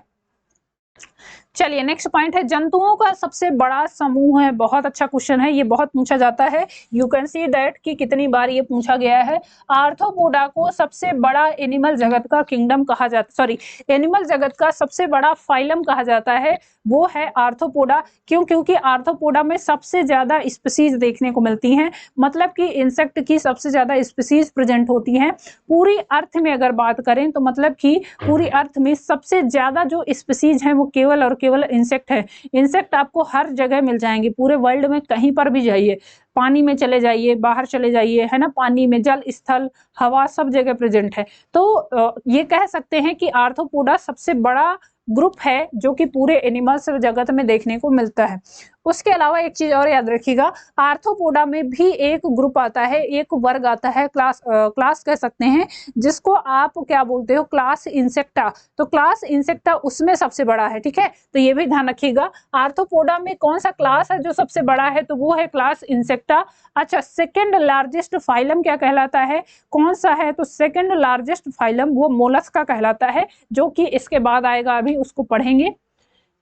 चलिए नेक्स्ट पॉइंट है, जंतुओं का सबसे बड़ा समूह है। बहुत अच्छा क्वेश्चन है, ये बहुत पूछा जाता है। यू कैन सी दैट कि कितनी बार ये पूछा गया है। आर्थ्रोपोडा को सबसे बड़ा एनिमल जगत का किंगडम कहा जाता, एनिमल जगत का सबसे बड़ा फाइलम कहा जाता है, वो है आर्थ्रोपोडा। क्यों? क्योंकि आर्थ्रोपोडा में सबसे ज्यादा स्पीसीज देखने को मिलती हैं, मतलब कि इंसेक्ट की सबसे ज्यादा स्पीसीज प्रेजेंट होती हैं। पूरी अर्थ में अगर बात करें तो मतलब कि पूरी अर्थ में सबसे ज्यादा जो स्पीसीज हैं वो केवल और केवल इंसेक्ट है। इंसेक्ट आपको हर जगह मिल जाएंगे, पूरे वर्ल्ड में कहीं पर भी जाइए, पानी में चले जाइए, बाहर चले जाइए, है ना, पानी में, जल, स्थल, हवा, सब जगह प्रेजेंट है। तो ये कह सकते हैं कि आर्थ्रोपोडा सबसे बड़ा ग्रुप है जो कि पूरे एनिमल्स जगत में देखने को मिलता है। उसके अलावा एक चीज और याद रखिएगा, आर्थ्रोपोडा में भी एक ग्रुप आता है, एक वर्ग आता है, क्लास कह सकते हैं, जिसको आप क्या बोलते हो? Class insecta. तो क्लास इंसेक्टा उसमें सबसे बड़ा है, ठीक है। तो ये भी ध्यान रखिएगा, आर्थ्रोपोडा में कौन सा क्लास है जो सबसे बड़ा है? तो वो है क्लास इंसेक्टा। अच्छा, सेकेंड लार्जेस्ट फाइलम क्या कहलाता है? कौन सा है? तो सेकेंड लार्जेस्ट फाइलम वो मोलस्का कहलाता है, जो कि इसके बाद आएगा, अभी उसको पढ़ेंगे।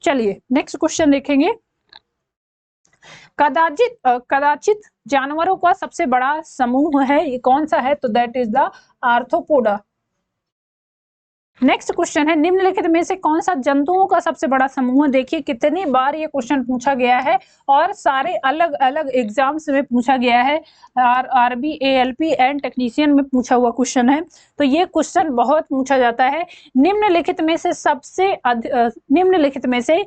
चलिए नेक्स्ट क्वेश्चन देखेंगे। कदाचित जानवरों का सबसे बड़ा समूह है, ये कौन सा है? तो that is the arthropoda. Next question है, निम्नलिखित में से कौन सा जंतुओं का सबसे बड़ा समूह है? देखिए कितनी बार ये क्वेश्चन पूछा गया है और सारे अलग अलग एग्जाम्स में पूछा गया है। आरबी, एएलपी एंड टेक्नीशियन में पूछा हुआ क्वेश्चन है, तो ये क्वेश्चन बहुत पूछा जाता है। निम्नलिखित में से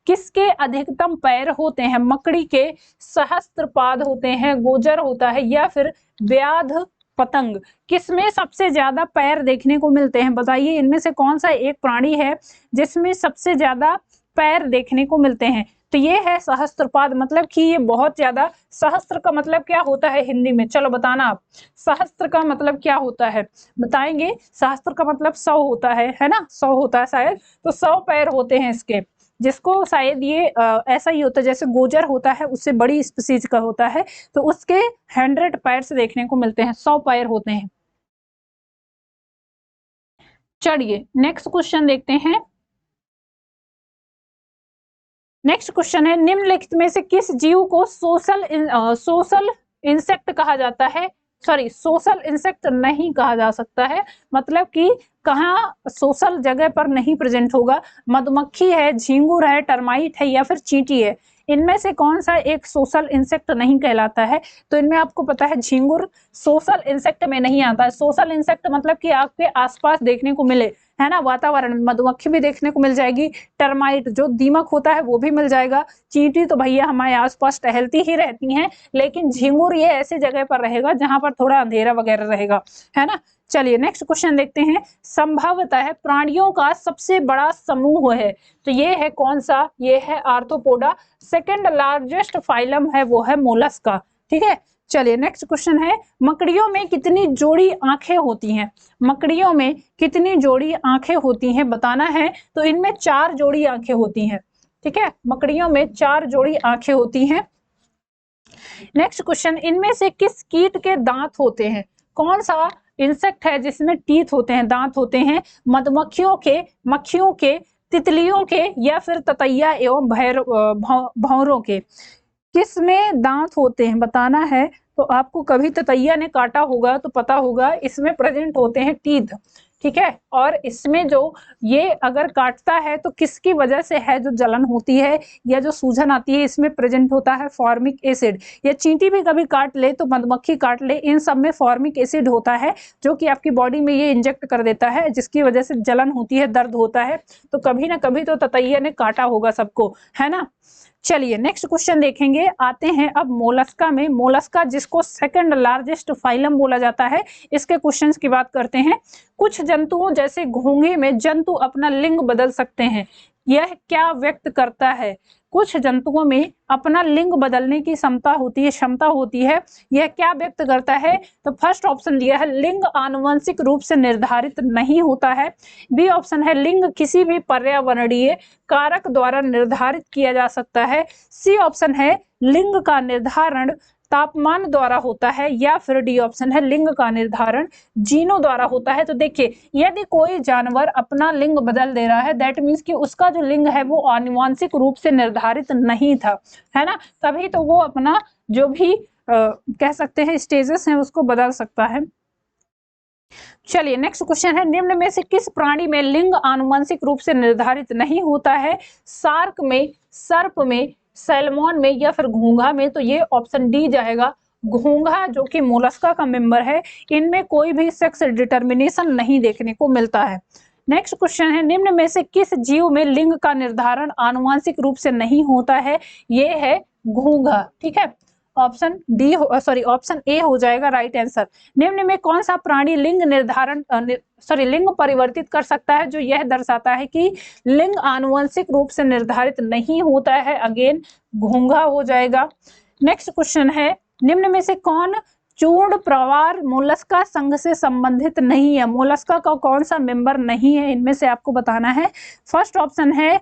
किसके अधिकतम पैर होते हैं? मकड़ी के सहस्त्रपाद होते हैं, गोजर होता है, या फिर व्याध पतंग? किसमें सबसे ज्यादा पैर देखने को मिलते हैं? बताइए इनमें से कौन सा एक प्राणी है जिसमें सबसे ज्यादा पैर देखने को मिलते हैं? तो ये है सहस्त्रपाद, मतलब कि ये बहुत ज्यादा। सहस्त्र का मतलब क्या होता है हिंदी में? चलो बताना आप, सहस्त्र का मतलब क्या होता है बताएंगे? सहस्त्र का मतलब 100 होता है ना, 100 होता है शायद। तो 100 पैर होते हैं इसके, जिसको शायद ये ऐसा ही होता है जैसे गोजर होता है, उससे बड़ी स्पीसीज का होता है, तो उसके 100 पैर देखने को मिलते हैं, 100 पैर होते हैं। चलिए नेक्स्ट क्वेश्चन देखते हैं। नेक्स्ट क्वेश्चन है, निम्नलिखित में से किस जीव को सोशल इंसेक्ट कहा जाता है? सोशल इंसेक्ट नहीं कहा जा सकता है, मतलब कि कहाँ सोशल जगह पर नहीं प्रेजेंट होगा। मधुमक्खी है, झींगुर है, टर्माइट है, या फिर चींटी है? इनमें से कौन सा एक सोशल इंसेक्ट नहीं कहलाता है? तो इनमें आपको पता है झींगुर सोशल इंसेक्ट में नहीं आता है। सोशल इंसेक्ट मतलब कि आपके आसपास देखने को मिले, है ना, वातावरण में। मधुमक्खी भी देखने को मिल जाएगी, टर्माइट जो दीमक होता है वो भी मिल जाएगा, चींटी तो भैया हमारे आसपास टहलती ही रहती हैं, लेकिन झींगुर ये ऐसी जगह पर रहेगा जहां पर थोड़ा अंधेरा वगैरह रहेगा, है ना। चलिए नेक्स्ट क्वेश्चन देखते हैं। संभवतः प्राणियों का सबसे बड़ा समूह है, तो ये है कौन सा? ये है आर्थ्रोपोडा। सेकेंड लार्जेस्ट फाइलम है वो है मोलस्का, ठीक है। चलिए नेक्स्ट क्वेश्चन है, मकड़ियों में कितनी जोड़ी आंखें होती हैं? मकड़ियों में कितनी जोड़ी आंखें होती हैं बताना है। तो इनमें 4 जोड़ी आंखें होती हैं, ठीक है। मकड़ियों में 4 जोड़ी आंखें होती हैं। नेक्स्ट क्वेश्चन, इनमें से किस कीट के दांत होते हैं? कौन सा इंसेक्ट है जिसमें टीथ होते हैं, दांत होते हैं? मधुमक्खियों के, मक्खियों के, तितलियों के, या फिर ततैया एवं भंवरों के? किसमें दांत होते हैं बताना है। तो आपको कभी ततैया ने काटा होगा तो पता होगा, इसमें प्रेजेंट होते हैं टीथ, ठीक है। और इसमें जो ये अगर काटता है तो किसकी वजह से है जो जलन होती है या जो सूजन आती है, इसमें प्रेजेंट होता है फॉर्मिक एसिड। या चींटी भी कभी काट ले तो मधुमक्खी काट ले, इन सब में फॉर्मिक एसिड होता है जो कि आपकी बॉडी में ये इंजेक्ट कर देता है, जिसकी वजह से जलन होती है, दर्द होता है। तो कभी ना कभी तो ततैया ने काटा होगा सबको, है ना। चलिए नेक्स्ट क्वेश्चन देखेंगे, आते हैं अब मोलस्का में। मोलस्का जिसको सेकंड लार्जेस्ट फाइलम बोला जाता है, इसके क्वेश्चंस की बात करते हैं। कुछ जंतुओं जैसे घोंघे में जंतु अपना लिंग बदल सकते हैं, यह क्या व्यक्त करता है? कुछ जंतुओं में अपना लिंग बदलने की क्षमता होती है, यह क्या व्यक्त करता है? तो फर्स्ट ऑप्शन दिया है लिंग आनुवंशिक रूप से निर्धारित नहीं होता है। बी ऑप्शन है लिंग किसी भी पर्यावरणीय कारक द्वारा निर्धारित किया जा सकता है। सी ऑप्शन है लिंग का निर्धारण तापमान द्वारा होता है, या फिर डी ऑप्शन है लिंग का निर्धारण जीनों द्वारा होता है। तो देखिए, यदि कोई जानवर अपना लिंग बदल दे रहा है, दैट मीन्स कि उसका जो लिंग है वो आनुवंशिक रूप से निर्धारित नहीं था, है ना, तभी तो वो अपना जो भी कह सकते हैं स्टेजेस हैं उसको बदल सकता है। चलिए नेक्स्ट क्वेश्चन है, निम्न में से किस प्राणी में लिंग आनुवंशिक रूप से निर्धारित नहीं होता है? शार्क में, सर्प में, सैल्मन में, या फिर घोंघा में? तो ये ऑप्शन डी जाएगा, घोंघा जो कि मोलस्का का मेंबर है, इनमें कोई भी सेक्स डिटर्मिनेशन नहीं देखने को मिलता है। नेक्स्ट क्वेश्चन है, निम्न में से किस जीव में लिंग का निर्धारण आनुवंशिक रूप से नहीं होता है? ये है घोंघा, ठीक है, ऑप्शन डी ऑप्शन ए हो जाएगा राइट आंसर। निम्न में कौन सा प्राणी लिंग लिंग परिवर्तित कर सकता है, जो यह दर्शाता है कि लिंग आनुवंशिक रूप से निर्धारित नहीं होता है? अगेन घोंघा हो जाएगा। नेक्स्ट क्वेश्चन है, निम्न में से कौन चूर्ण प्रवार मोलस्का संघ से संबंधित नहीं है? मोलस्का का कौन सा मेंबर नहीं है, इनमें से आपको बताना है। फर्स्ट ऑप्शन है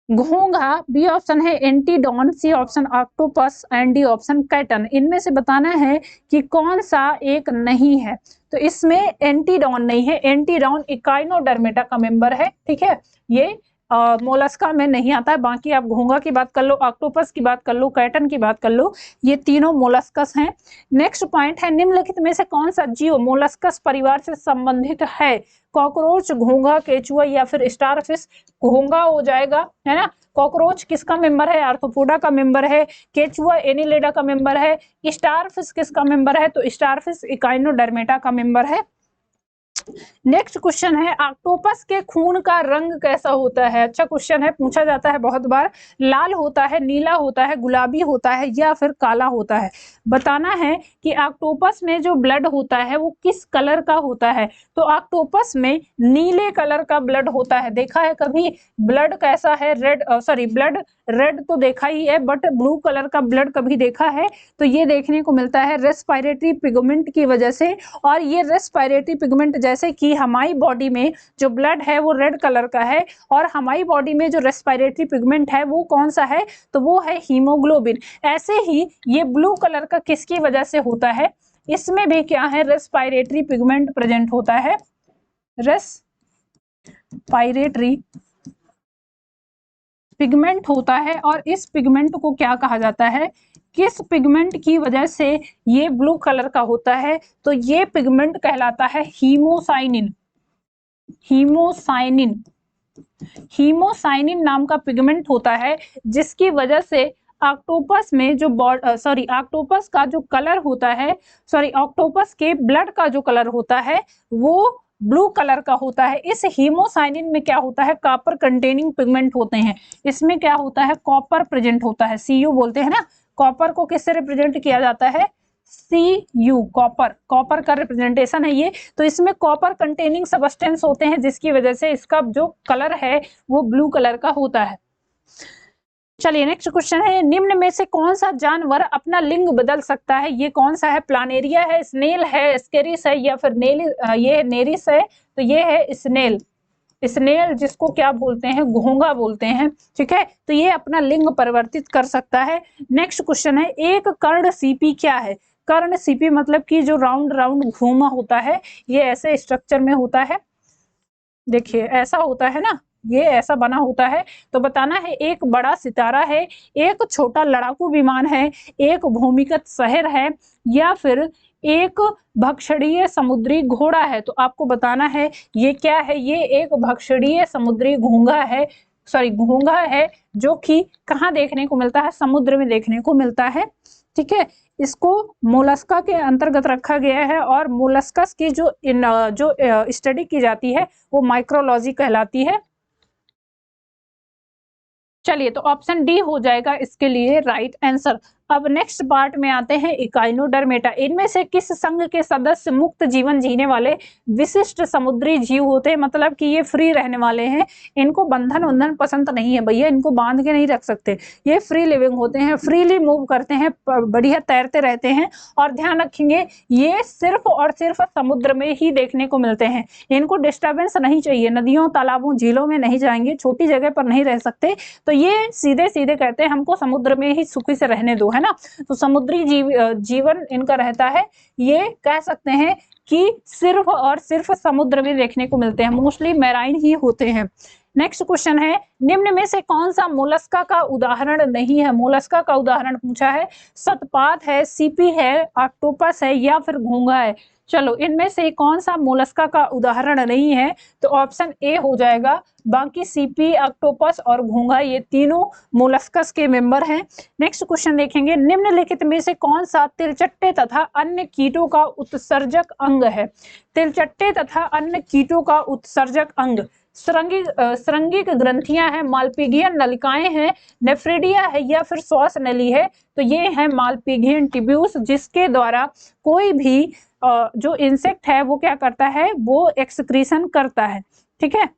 घोंघा, बी ऑप्शन है antedon, C option octopus and D option कैटन। इनमें से बताना है कि कौन सा एक नहीं है। तो इसमें एंटीडॉन नहीं है, एंटीडॉन इकाइनोडर्मेटा का मेंबर है, ठीक है, ये मोलस्का में नहीं आता है। बाकी आप घोंघा की बात कर लो, ऑक्टोपस की बात कर लो, कैटन की बात कर लो, ये तीनों मोलस्कस हैं। नेक्स्ट पॉइंट है, निम्नलिखित में से कौन सा जीव मोलस्कस परिवार से संबंधित है? कॉकरोच, घोंघा, केचुआ, या फिर स्टारफिश? घोंघा हो जाएगा, है ना। कॉकरोच किसका मेंबर है? आर्थ्रोपोडा का मेंबर है। केचुआ एनिलिडा का मेंबर है। स्टारफिश किसका मेंबर है? तो स्टारफिश इकाइनोडर्मेटा का मेंबर है। नेक्स्ट क्वेश्चन है, ऑक्टोपस के खून का रंग कैसा होता है? अच्छा क्वेश्चन है, पूछा जाता है बहुत बार। लाल होता है, नीला होता है, गुलाबी होता है, या फिर काला होता है? बताना है कि ऑक्टोपस में जो ब्लड होता है वो किस कलर का होता है? तो ऑक्टोपस में नीले कलर का ब्लड होता है। देखा है कभी ब्लड कैसा है? ब्लड रेड तो देखा ही है, बट ब्लू कलर का ब्लड कभी देखा है? तो ये देखने को मिलता है रेस्पिरेटरी पिगमेंट की वजह से। और ये रेस्पिरेटरी पिगमेंट, जैसे कि हमारी बॉडी में जो ब्लड है वो रेड कलर का है, और हमारी बॉडी में जो रेस्पिरेटरी पिगमेंट है वो कौन सा है? तो वो है हीमोग्लोबिन। ऐसे ही ये ब्लू कलर का किसकी वजह से होता है? इसमें भी क्या है? रेस्पिरेटरी पिगमेंट प्रेजेंट होता है। रेस्पिरेटरी पिगमेंट होता है, और इस पिगमेंट को क्या कहा जाता है? किस पिगमेंट की वजह से ये ब्लू कलर का होता है? तो ये पिगमेंट कहलाता है हीमोसाइनिन। हीमोसाइनिन, हीमोसाइनिन नाम का पिगमेंट होता है, जिसकी वजह से ऑक्टोपस में जो ऑक्टोपस का जो कलर होता है, ऑक्टोपस के ब्लड का जो कलर होता है वो ब्लू कलर का होता है। इस हीमोसाइनिन में क्या होता है? कॉपर कंटेनिंग पिगमेंट होते हैं। इसमें क्या होता है? कॉपर प्रेजेंट होता है, Cu बोलते हैं ना। कॉपर को किससे रिप्रेजेंट किया जाता है? Cu, कॉपर का रिप्रेजेंटेशन है ये। तो इसमें कॉपर कंटेनिंग सब्सटेंस होते हैं, जिसकी वजह से इसका जो कलर है वो ब्लू कलर का होता है। चलिए नेक्स्ट क्वेश्चन है, निम्न में से कौन सा जानवर अपना लिंग बदल सकता है? ये कौन सा है? प्लानेरिया है, स्नेल है, स्केरिस है, या फिर ये नेरिस है? तो ये है स्नेल। स्नेल जिसको क्या बोलते हैं? घोंघा बोलते हैं, ठीक है। तो ये अपना लिंग परिवर्तित कर सकता है। नेक्स्ट क्वेश्चन है, एक कर्ण सीपी क्या है? कर्ण सीपी मतलब कि जो राउंड राउंड घूमा होता है, ये ऐसे स्ट्रक्चर में होता है। देखिए ऐसा होता है ना, ये ऐसा बना होता है। तो बताना है एक बड़ा सितारा है, एक छोटा लड़ाकू विमान है, एक भूमिगत शहर है, या फिर एक भक्षणीय समुद्री घोड़ा है? तो आपको बताना है ये क्या है? ये एक भक्षणीय समुद्री घोंघा है, घोंघा है, जो कि कहाँ देखने को मिलता है? समुद्र में देखने को मिलता है, ठीक है। इसको मोलस्का के अंतर्गत रखा गया है, और मोलस्कस की जो स्टडी की जाती है वो माइक्रोलॉजी कहलाती है। चलिए चलिए, तो ऑप्शन डी हो जाएगा इसके लिए राइट आंसर। अब नेक्स्ट पार्ट में आते हैं इकाइनोडर्मेटा। इनमें से किस संघ के सदस्य मुक्त जीवन जीने वाले विशिष्ट समुद्री जीव होते हैं? मतलब कि ये फ्री रहने वाले हैं, इनको बंधन उंधन पसंद नहीं है भैया, इनको बांध के नहीं रख सकते, ये फ्री लिविंग होते हैं, फ्रीली मूव करते हैं, बढ़िया तैरते रहते हैं। और ध्यान रखेंगे ये सिर्फ और सिर्फ समुद्र में ही देखने को मिलते हैं, इनको डिस्टर्बेंस नहीं चाहिए, नदियों तालाबों झीलों में नहीं जाएंगे, छोटी जगह पर नहीं रह सकते, तो ये सीधे सीधे कहते हैं हमको समुद्र में ही सुखी से रहने दो, है ना। तो समुद्री जीवन इनका रहता है, ये कह सकते हैं कि सिर्फ और सिर्फ समुद्र में देखने को मिलते हैं, मोस्टली मैराइन ही होते हैं। नेक्स्ट क्वेश्चन है, निम्न में से कौन सा मोलस्का का उदाहरण नहीं है? मोलस्का का उदाहरण पूछा है, सतपात है, सीपी है, ऑक्टोपस है या फिर घोंघा है। चलो, इनमें से कौन सा मोलस्का का उदाहरण नहीं है? तो ऑप्शन ए हो जाएगा। बाकी सीपी, ऑक्टोपस और घोंघा ये तीनों मोलस्कस के मेंबर हैं। नेक्स्ट क्वेश्चन देखेंगे, निम्नलिखित में से कौन सा तिलचट्टे तथा अन्य कीटों का उत्सर्जक अंग है? तिलचट्टे तथा अन्य कीटों का उत्सर्जक अंग श्रृंगिक ग्रंथियां हैं, मालपीघियन नलिकाएं हैं, नेफ्रिडिया है या फिर श्वास नली है। तो ये है मालपीघियन ट्यूब्यूल्स, जिसके द्वारा कोई भी जो इंसेक्ट है वो क्या करता है, वो एक्सक्रीशन करता है। ठीक है।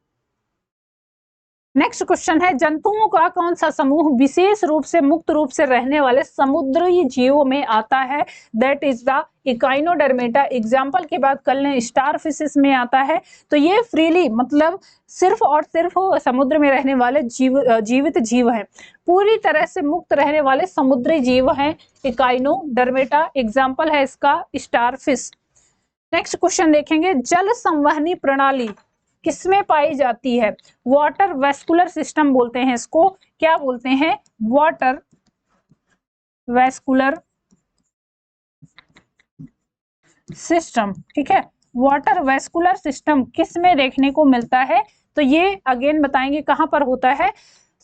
नेक्स्ट क्वेश्चन है, जंतुओं का कौन सा समूह विशेष रूप से मुक्त रूप से रहने वाले समुद्री जीवों में आता है? That is the Echinodermata. Example की बात कर लें, स्टार फिशेस में आता है। तो ये फ्रीली मतलब सिर्फ और सिर्फ समुद्र में रहने वाले जीवित जीव हैं, पूरी तरह से मुक्त रहने वाले समुद्री जीव हैं इकाइनोडर्मेटा। एग्जाम्पल है इसका स्टार फिश। नेक्स्ट क्वेश्चन देखेंगे, जल संवहनी प्रणाली किसमें पाई जाती है? वाटर वेस्कुलर सिस्टम बोलते हैं इसको। क्या बोलते हैं? Water vascular system. ठीक है, वाटर वेस्कुलर सिस्टम किस में देखने को मिलता है? तो ये अगेन बताएंगे कहां पर होता है।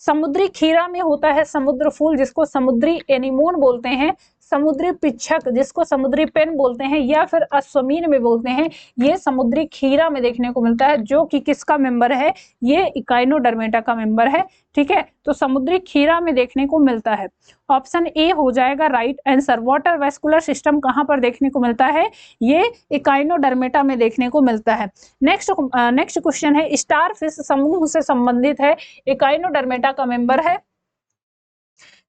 समुद्री खीरा में होता है, समुद्र फूल जिसको समुद्री एनीमोन बोलते हैं, समुद्री पिच्छक जिसको समुद्री पेन बोलते हैं, या फिर अश्वमीन में बोलते हैं, ये समुद्री खीरा में देखने को मिलता है, जो कि किसका मेंबर है? ये इकाइनोडर्मेटा का मेंबर है। ठीक है, तो समुद्री खीरा में देखने को मिलता है। ऑप्शन ए हो जाएगा right answer. Water vascular system कहां पर देखने को मिलता है? ये इकाइनोडर्मेटा में देखने को मिलता है। नेक्स्ट क्वेश्चन है, स्टार फिश समूह से संबंधित है, इकाइनोडर्मेटा का मेंबर है।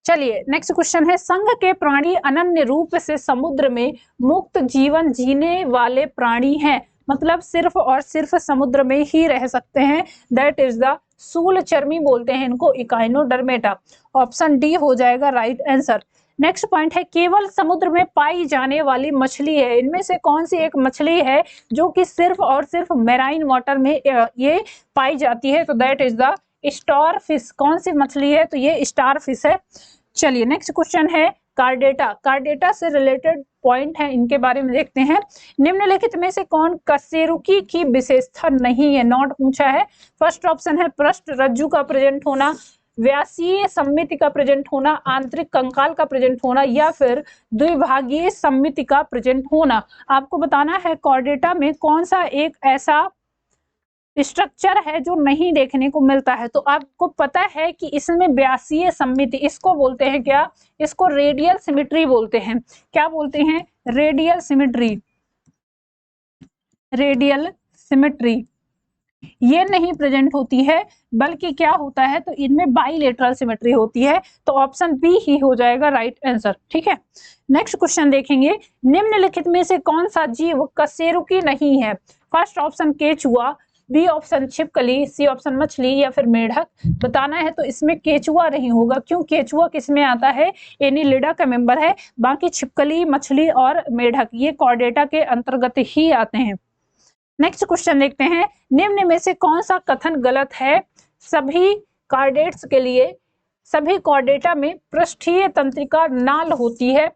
चलिए, नेक्स्ट क्वेश्चन है, संघ के प्राणी अनन्य रूप से समुद्र में मुक्त जीवन जीने वाले प्राणी हैं, मतलब सिर्फ और सिर्फ समुद्र में ही रह सकते हैं। दैट इज द शूलचर्मी बोलते हैं इनको, इकाइनोडर्मेटा। ऑप्शन डी हो जाएगा राइट आंसर। नेक्स्ट पॉइंट है, केवल समुद्र में पाई जाने वाली मछली है, इनमें से कौन सी एक मछली है जो कि सिर्फ और सिर्फ मैराइन वाटर में ये पाई जाती है? तो that is the star fish. कौन सी मछली है? तो ये स्टार फिश है। चलिए, नेक्स्ट क्वेश्चन है, कार्डेटा। कार्डेटा से रिलेटेड पॉइंट है, इनके बारे में देखते हैं। निम्नलिखित में से कौन कशेरुकी की विशेषता नहीं है? नॉट पूछा है। फर्स्ट ऑप्शन है पृष्ठ रज्जु का प्रेजेंट होना, व्यासीय सममिति का प्रेजेंट होना, आंतरिक कंकाल का प्रेजेंट होना, या फिर द्विभागीय सममिति का प्रेजेंट होना। आपको बताना है कार्डेटा में कौन सा एक ऐसा स्ट्रक्चर है जो नहीं देखने को मिलता है। तो आपको पता है कि इसमें व्यासीय सममिति, इसको बोलते हैं क्या? इसको रेडियल सिमेट्री बोलते हैं। क्या बोलते हैं? Radial symmetry. रेडियल सिमेट्री ये नहीं प्रेजेंट होती है, बल्कि क्या होता है, तो इनमें बाइलेटरल सिमेट्री होती है। तो ऑप्शन बी ही हो जाएगा राइट आंसर। ठीक है, नेक्स्ट क्वेश्चन देखेंगे, निम्नलिखित में से कौन सा जीव कशेरुकी नहीं है? फर्स्ट ऑप्शन केचुआ, बी ऑप्शन छिपकली, सी ऑप्शन मछली, या फिर मेढक। बताना है तो इसमें केचुआ नहीं होगा। क्यों? केचुआ किसमें आता है? एनिलिडा का मेंबर है। बाकी छिपकली, मछली और मेढक ये कॉर्डेटा के अंतर्गत ही आते हैं। नेक्स्ट क्वेश्चन देखते हैं, निम्न में से कौन सा कथन गलत है? सभी कार्डेट्स के लिए सभी कॉर्डेटा में पृष्ठीय तंत्रिका नाल होती है,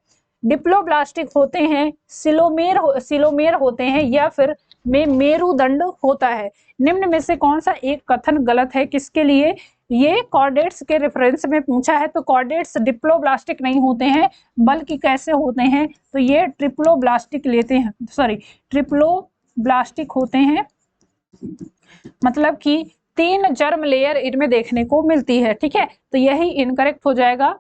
डिप्लोब्लास्टिक होते हैं, सिलोमेर होते हैं, या फिर में मेरुदंड होता है। निम्न में से कौन सा एक कथन गलत है? किसके लिए? ये कॉर्डेट्स के रेफरेंस में पूछा है। तो कॉर्डेट्स डिप्लोब्लास्टिक नहीं होते हैं, बल्कि कैसे होते हैं? तो ये ट्रिप्लोब्लास्टिक ट्रिप्लोब्लास्टिक होते हैं, मतलब कि 3 जर्म लेयर इनमें देखने को मिलती है। ठीक है, तो यही इनकरेक्ट हो जाएगा।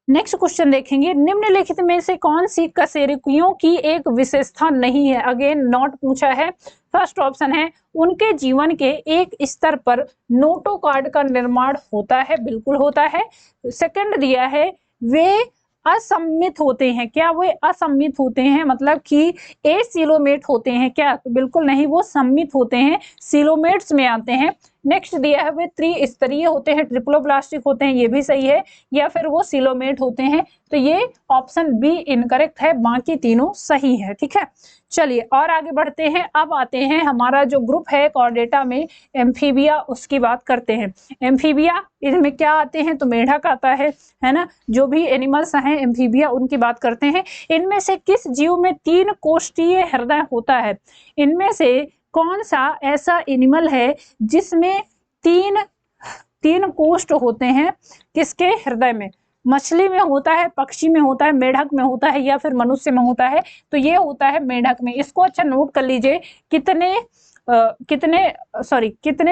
नेक्स्ट क्वेश्चन देखेंगे, निम्नलिखित में से कौन सी कशेरुकियों की एक विशेषता नहीं है? अगेन नॉट पूछा है। फर्स्ट ऑप्शन है उनके जीवन के एक स्तर पर नोटोकार्ड का निर्माण होता है, बिल्कुल होता है। सेकंड दिया है वे असम्मित होते हैं, क्या वे असम्मित होते हैं, मतलब कि एसिलोमेट होते हैं क्या? तो बिल्कुल नहीं, वो सम्मित होते हैं, सिलोमेट्स में आते हैं। नेक्स्ट दिया है वे त्रिस्तरीय होते हैं, ट्रिप्लोब्लास्टिक होते हैं, ये भी सही है, या फिर वो सिलोमेट होते हैं। तो ये ऑप्शन बी इनकरेक्ट है, बाकी तीनों सही है। ठीक है, चलिए और आगे बढ़ते हैं। अब आते हैं हमारा जो ग्रुप है कॉर्डेटा में एम्फीबिया, उसकी बात करते हैं। एम्फीबिया इनमें क्या आते हैं? तो मेढक आता है ना, जो भी एनिमल्स हैं एम्फीबिया उनकी बात करते हैं। इनमें से किस जीव में 3 कोष्ठीय हृदय होता है? इनमें से कौन सा ऐसा एनिमल है जिसमें तीन कोष्ठ होते हैं? किसके हृदय में? मछली में होता है, पक्षी में होता है, मेढक में होता है, या फिर मनुष्य में होता है? तो ये होता है मेढक में। इसको अच्छा नोट कर लीजिए, कितने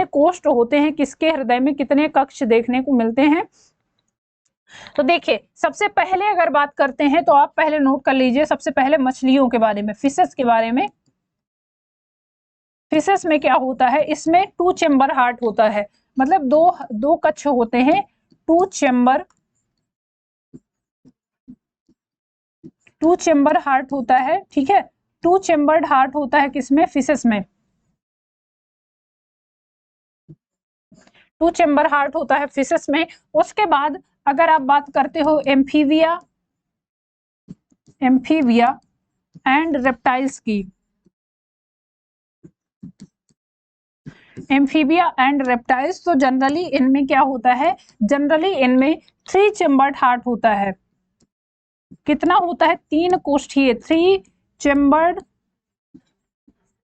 कोष्ठ होते हैं किसके हृदय में, कितने कक्ष देखने को मिलते हैं? तो देखिए, सबसे पहले अगर बात करते हैं तो आप पहले नोट कर लीजिए, सबसे पहले मछलियों के बारे में, फिशेस के बारे में। फिशेस में क्या होता है? इसमें 2 चेम्बर हार्ट होता है, मतलब दो कक्ष होते हैं, 2 चेम्बर हार्ट होता है। ठीक है, 2 चेम्बर्ड हार्ट होता है किसमें? फिशेस में 2 चेम्बर हार्ट होता है फिशेस में। उसके बाद अगर आप बात करते हो एम्फीबिया एंड रेप्टाइल्स की, एम्फीबिया एंड रेप्टाइल्स, तो जनरली इनमें क्या होता है? जनरली इनमें 3 चेम्बर्ड हार्ट होता है। कितना होता है? 3 कोष्ठीय, 3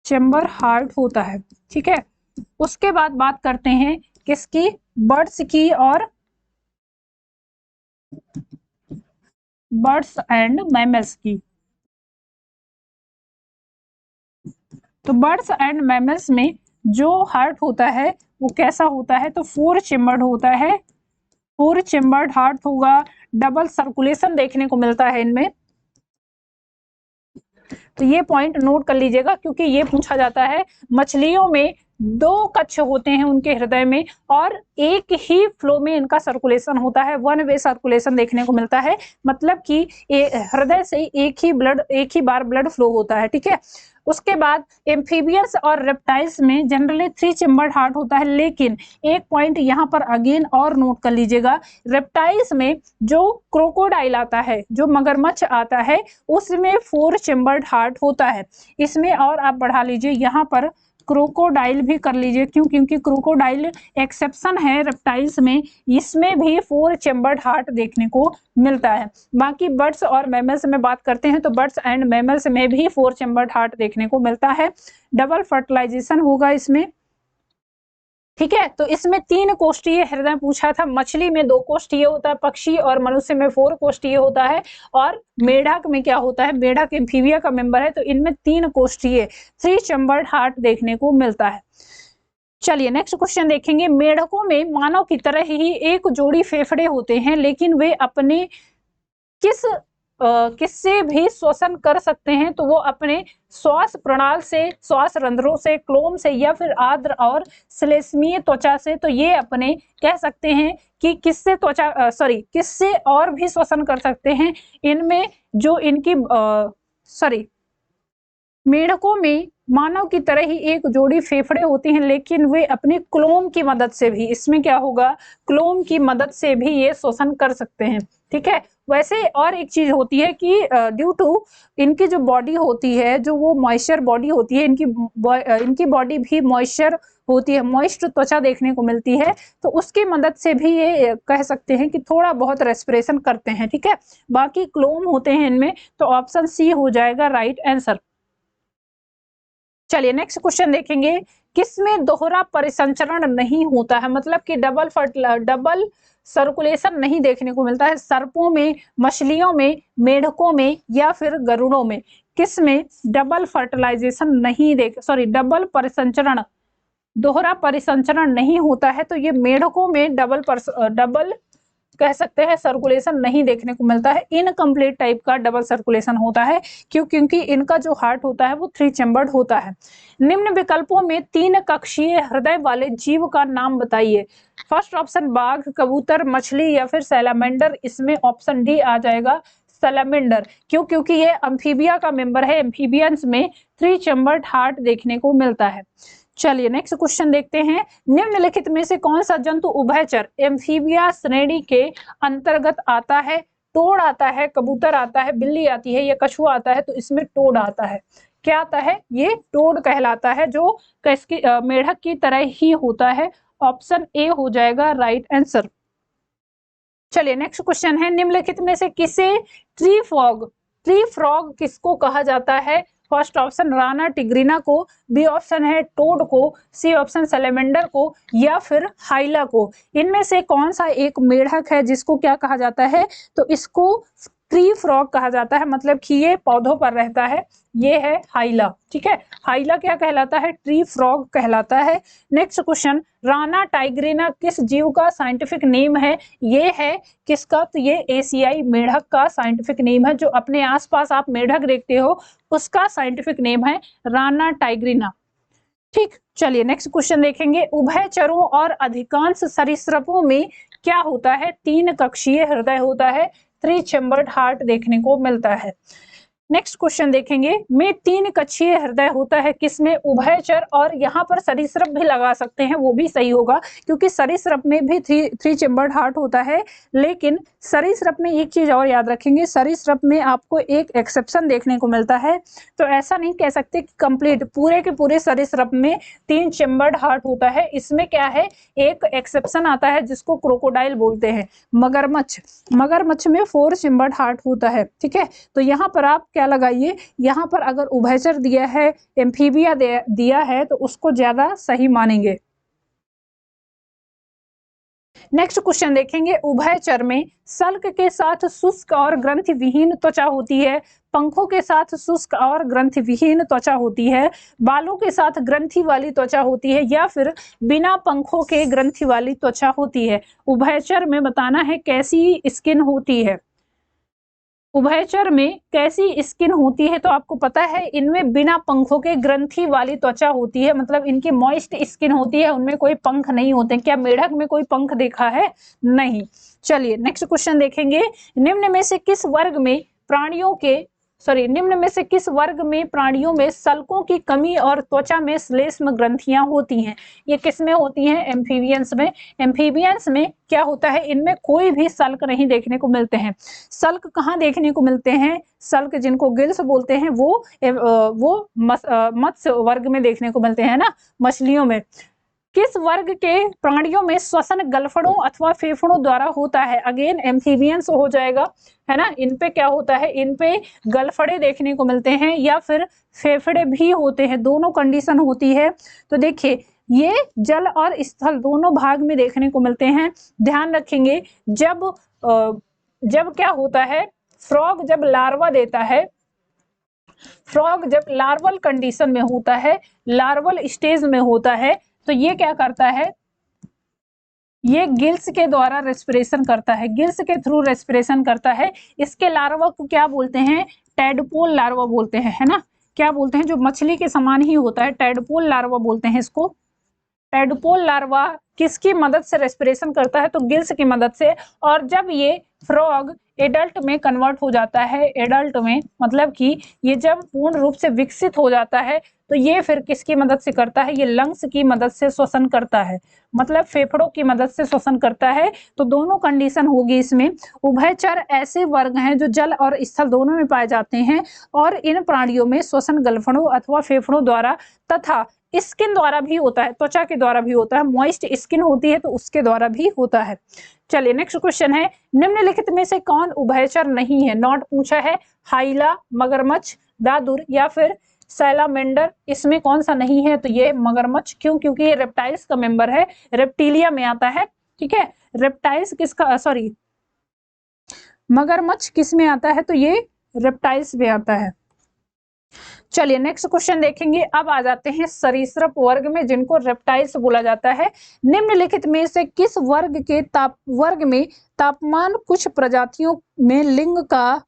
चेम्बर हार्ट होता है। ठीक है, उसके बाद बात करते हैं किसकी? बर्ड्स की, और बर्ड्स एंड मैमल्स की। तो बर्ड्स एंड मैमल्स में जो हार्ट होता है वो कैसा होता है? तो 4 चेम्बर्ड होता है, 4 चेम्बर्ड हार्ट होगा। डबल सर्कुलेशन देखने को मिलता है इनमें। तो ये पॉइंट नोट कर लीजिएगा, क्योंकि ये पूछा जाता है। मछलियों में 2 कक्ष होते हैं उनके हृदय में, और एक ही फ्लो में इनका सर्कुलेशन होता है, 1 वे सर्कुलेशन देखने को मिलता है, मतलब कि हृदय से एक ही बार ब्लड फ्लो होता है। ठीक है, उसके बाद एम्फीबियंस और रेप्टाइल्स में जनरली 3 चेम्बर्ड हार्ट होता है, लेकिन एक पॉइंट यहाँ पर अगेन और नोट कर लीजिएगा, रेप्टाइल्स में जो क्रोकोडाइल आता है, जो मगरमच्छ आता है, उसमें 4 चेम्बर्ड हार्ट होता है। इसमें और आप बढ़ा लीजिए, यहाँ पर क्रोकोडाइल भी कर लीजिए, क्यों? क्योंकि क्रोकोडाइल एक्सेप्शन है रेप्टाइल्स में, इसमें भी 4 चेम्बर्ड हार्ट देखने को मिलता है। बाकी बर्ड्स और मैमल्स में बात करते हैं तो बर्ड्स एंड मैमल्स में भी 4 चेम्बर्ड हार्ट देखने को मिलता है। डबल फर्टिलाइजेशन होगा इसमें। ठीक है, तो इसमें 3 कोष्ठीय हृदय पूछा था। मछली में 2 कोष्ठीय होता है, पक्षी और मनुष्य में 4 कोष्ठीय होता है, और मेढक में क्या होता है? मेढक एम्फीबिया का मेंबर है, तो इनमें 3 कोष्ठीय, 3 चेम्बर्ड हार्ट देखने को मिलता है। चलिए नेक्स्ट क्वेश्चन देखेंगे। मेढकों में मानव की तरह ही एक जोड़ी फेफड़े होते हैं, लेकिन वे अपने किससे भी श्वसन कर सकते हैं? तो वो अपने श्वास प्रणाल से, श्वास रंध्रों से, क्लोम से, या फिर आर्द्र और श्लेष्मीय त्वचा से। तो ये अपने कह सकते हैं कि किससे और भी श्वसन कर सकते हैं। इनमें जो इनकी मेढकों में मानव की तरह ही एक जोड़ी फेफड़े होते हैं, लेकिन वे अपने क्लोम की मदद से भी, इसमें क्या होगा? क्लोम की मदद से भी ये श्वसन कर सकते हैं। ठीक है, वैसे और एक चीज होती है कि ड्यू टू इनकी जो बॉडी होती है, जो वो मॉइस्चर बॉडी होती है, इनकी बॉडी भी मॉइस्चर होती है, मॉइस्ट त्वचा देखने को मिलती है, तो उसकी मदद से भी ये कह सकते हैं कि थोड़ा बहुत रेस्पिरेशन करते हैं। ठीक है, बाकी क्लोम होते हैं इनमें, तो ऑप्शन सी हो जाएगा राइट आंसर। चलिए नेक्स्ट क्वेश्चन देखेंगे। किसमें दोहरा परिसंचरण नहीं होता है? मतलब कि डबल सर्कुलेशन नहीं देखने को मिलता है। सर्पों में, मछलियों में, मेढकों में, या फिर गरुड़ों में? किसमें डबल परिसंचरण दोहरा परिसंचरण नहीं होता है, तो ये मेढकों में डबल कह सकते हैं सर्कुलेशन नहीं देखने को मिलता है। इनकम्प्लीट टाइप का डबल सर्कुलेशन होता है, क्योंकि इनका जो हार्ट होता है वो 3 चैम्बर्ड होता है। निम्न विकल्पों में 3 कक्षीय हृदय वाले जीव का नाम बताइए। फर्स्ट ऑप्शन बाघ, कबूतर, मछली या फिर सैलामेंडर। इसमें ऑप्शन डी आ जाएगा सैलामेंडर। क्यों? क्योंकि ये अम्फीबिया का मेंबर है। एम्फीबियंस में 3 चैम्बर्ड हार्ट देखने को मिलता है। चलिए नेक्स्ट क्वेश्चन देखते हैं। निम्नलिखित में से कौन सा जंतु उभयचर एम्फीबिया श्रेणी के अंतर्गत आता है? टोड आता है, कबूतर आता है, बिल्ली आती है या कछुआ आता है? तो इसमें टोड आता है। क्या आता है? ये टोड कहलाता है, जो मेढक की तरह ही होता है। ऑप्शन ए हो जाएगा राइट आंसर। चलिए नेक्स्ट क्वेश्चन है। निम्नलिखित में से किसे ट्री फ्रॉग किसको कहा जाता है? फर्स्ट ऑप्शन राना टिग्रिना को, बी ऑप्शन है टोड को, सी ऑप्शन सैलेमेंडर को या फिर हाइला को। इनमें से कौन सा एक मेढक है जिसको क्या कहा जाता है? तो इसको ट्री फ्रॉग कहा जाता है, मतलब कि ये पौधों पर रहता है। ये है हाइला। ठीक है, हाइला क्या कहलाता है? ट्री फ्रॉग कहलाता है। नेक्स्ट क्वेश्चन, राना टाइग्रिना किस जीव का साइंटिफिक नेम है? ये है किसका? तो ये एशियाई मेढक का साइंटिफिक नेम है। जो अपने आसपास आप मेढक देखते हो उसका साइंटिफिक नेम है राना टाइग्रिना। ठीक, चलिए नेक्स्ट क्वेश्चन देखेंगे। उभयचरों और अधिकांश सरीसृपों में क्या होता है? 3 कक्षीय हृदय होता है, 3 चैम्बर्ड हार्ट देखने को मिलता है। नेक्स्ट क्वेश्चन देखेंगे। में 3 कक्षीय हृदय होता है किसमें? उभयचर। और यहाँ पर सरीसृप भी लगा सकते हैं, वो भी सही होगा, क्योंकि सरीसृप में भी 3 चैम्बर्ड हार्ट होता है। लेकिन सरीसृप में एक चीज और याद रखेंगे, सरीसृप में आपको एक एक्सेप्शन देखने को मिलता है। तो ऐसा नहीं कह सकते कि कंप्लीट पूरे के पूरे सरीसृप में 3 चैम्बर्ड हार्ट होता है। इसमें क्या है, एक एक्सेप्शन आता है जिसको क्रोकोडाइल बोलते हैं। मगरमच्छ में 4 चैम्बर्ड हार्ट होता है। ठीक है, तो यहाँ पर आप क्या लगाइए, यहाँ पर अगर उभयचर दिया है, एम्फीबिया दिया है, तो उसको ज्यादा सही मानेंगे। नेक्स्ट क्वेश्चन देखेंगे। उभयचर में सल्क के साथ शुष्क और ग्रंथि विहीन त्वचा होती है, पंखों के साथ शुष्क और ग्रंथि विहीन त्वचा होती है, बालों के साथ ग्रंथि वाली त्वचा होती है या फिर बिना पंखों के ग्रंथि वाली त्वचा होती है? उभयचर में बताना है कैसी स्किन होती है। उभयचर में कैसी स्किन होती है? तो आपको पता है इनमें बिना पंखों के ग्रंथि वाली त्वचा होती है, मतलब इनकी मॉइस्ट स्किन होती है, उनमें कोई पंख नहीं होते। क्या मेढक में कोई पंख देखा है? नहीं। चलिए नेक्स्ट क्वेश्चन देखेंगे। निम्न में से किस वर्ग में प्राणियों में सल्कों की कमी और त्वचा में श्लेष्म ग्रंथियां होती हैं? ये किस में होती हैं? एम्फीबियंस में। एम्फीबियंस में क्या होता है, इनमें कोई भी सल्क नहीं देखने को मिलते हैं। सल्क कहाँ देखने को मिलते हैं? सल्क जिनको गिल्स बोलते हैं वो मत्स्य वर्ग में देखने को मिलते हैं ना, मछलियों में। किस वर्ग के प्राणियों में श्वसन गलफड़ों अथवा फेफड़ों द्वारा होता है? अगेन एम्फीबियंस हो जाएगा, है ना। इन पे क्या होता है, इन पे गलफड़े देखने को मिलते हैं या फिर फेफड़े भी होते हैं, दोनों कंडीशन होती है। तो देखिए ये जल और स्थल दोनों भाग में देखने को मिलते हैं। ध्यान रखेंगे जब क्या होता है, फ्रॉग जब लार्वा देता है, फ्रॉग जब लार्वल कंडीशन में होता है, लार्वल स्टेज में होता है, तो ये क्या करता है, ये गिल्स के द्वारा रेस्पिरेशन करता है, गिल्स के थ्रू रेस्पिरेशन करता है। इसके लार्वा को क्या बोलते हैं? टैडपोल लार्वा बोलते हैं, है ना। क्या बोलते हैं? जो मछली के समान ही होता है, टैडपोल लार्वा बोलते हैं इसको। टैडपोल लार्वा किसकी मदद से रेस्पिरेशन करता है? तो गिल्स की मदद से। और जब ये फ्रॉग एडल्ट में कन्वर्ट हो जाता है, एडल्ट में मतलब कि ये जब पूर्ण रूप से विकसित हो जाता है, तो ये फिर किसकी मदद से करता है? ये लंग्स की मदद से श्वसन करता है, मतलब फेफड़ों की मदद से श्वसन करता है। तो दोनों कंडीशन होगी इसमें। उभयचर ऐसे वर्ग हैं जो जल और स्थल दोनों में पाए जाते हैं और इन प्राणियों में श्वसन गलफड़ों अथवा फेफड़ों द्वारा तथा स्किन द्वारा भी होता है, त्वचा के द्वारा भी होता है। मॉइस्ट स्किन होती है तो उसके द्वारा भी होता है। चलिए नेक्स्ट क्वेश्चन है। निम्नलिखित में से कौन उभयचर नहीं है? नॉट पूछा है। हाइला, मगरमच्छ, दादुर या फिर सैलामेंडर। इसमें कौन सा नहीं है? तो ये मगरमच्छ। क्यों? क्योंकि ये रेप्टाइल्स का मेंबर है, रेप्टिलिया में आता है। ठीक है, रेप्टाइल्स मगरमच्छ किस में आता है? तो ये रेप्टाइल्स में आता है। चलिए नेक्स्ट क्वेश्चन देखेंगे। अब आ जाते हैं सरीसृप वर्ग में, जिनको रेप्टाइल्स बोला जाता है। निम्नलिखित में से किस वर्ग में तापमान कुछ प्रजातियों में लिंग का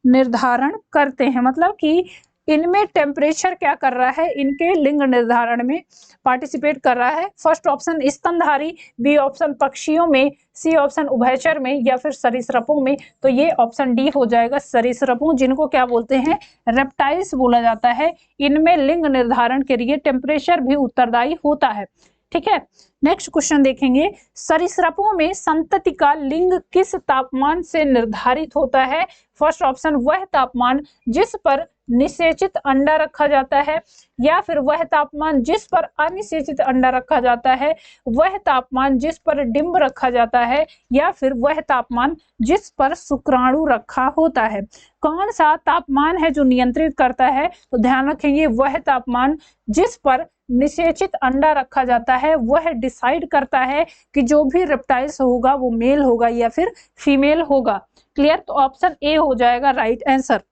निर्धारण करते हैं, मतलब कि इनमें टेम्परेचर क्या कर रहा है, इनके लिंग निर्धारण में पार्टिसिपेट कर रहा है। फर्स्ट ऑप्शन स्तनधारी, बी ऑप्शन पक्षियों में, सी ऑप्शन उभयचर में, या फिर सरीसृपों में। तो ये ऑप्शन डी हो जाएगा, सरीसृपों, जिनको क्या बोलते हैं, रेप्टाइल्स बोला जाता है। इनमें लिंग निर्धारण के लिए टेम्परेचर भी उत्तरदायी होता है। ठीक है, नेक्स्ट क्वेश्चन देखेंगे। सरीसृपों में संतति का लिंग किस तापमान से निर्धारित होता है? फर्स्ट ऑप्शन वह तापमान जिस पर निषेचित अंडा रखा जाता है, या फिर वह तापमान जिस पर अनिषेचित अंडा रखा जाता है, वह तापमान जिस पर डिंब रखा जाता है, या फिर वह तापमान जिस पर शुक्राणु रखा होता है। कौन सा तापमान है जो नियंत्रित करता है? तो ध्यान रखेंगे, वह तापमान जिस पर निषेचित अंडा रखा जाता है, वह डिसाइड करता है कि जो भी रेप्टाइल्स होगा वो मेल होगा या फिर फीमेल होगा। क्लियर? तो ऑप्शन ए हो जाएगा राइट आंसर।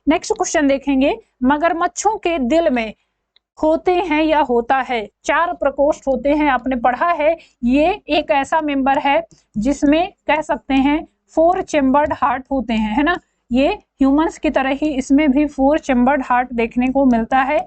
नेक्स्ट क्वेश्चन देखेंगे। मगरमच्छों के दिल में होते हैं या होता है 4 प्रकोष्ठ होते हैं, आपने पढ़ा है। ये एक ऐसा मेंबर है जिसमें कह सकते हैं 4 चेम्बर्ड हार्ट होते हैं, है ना। ये ह्यूमंस की तरह ही इसमें भी 4 चेम्बर्ड हार्ट देखने को मिलता है।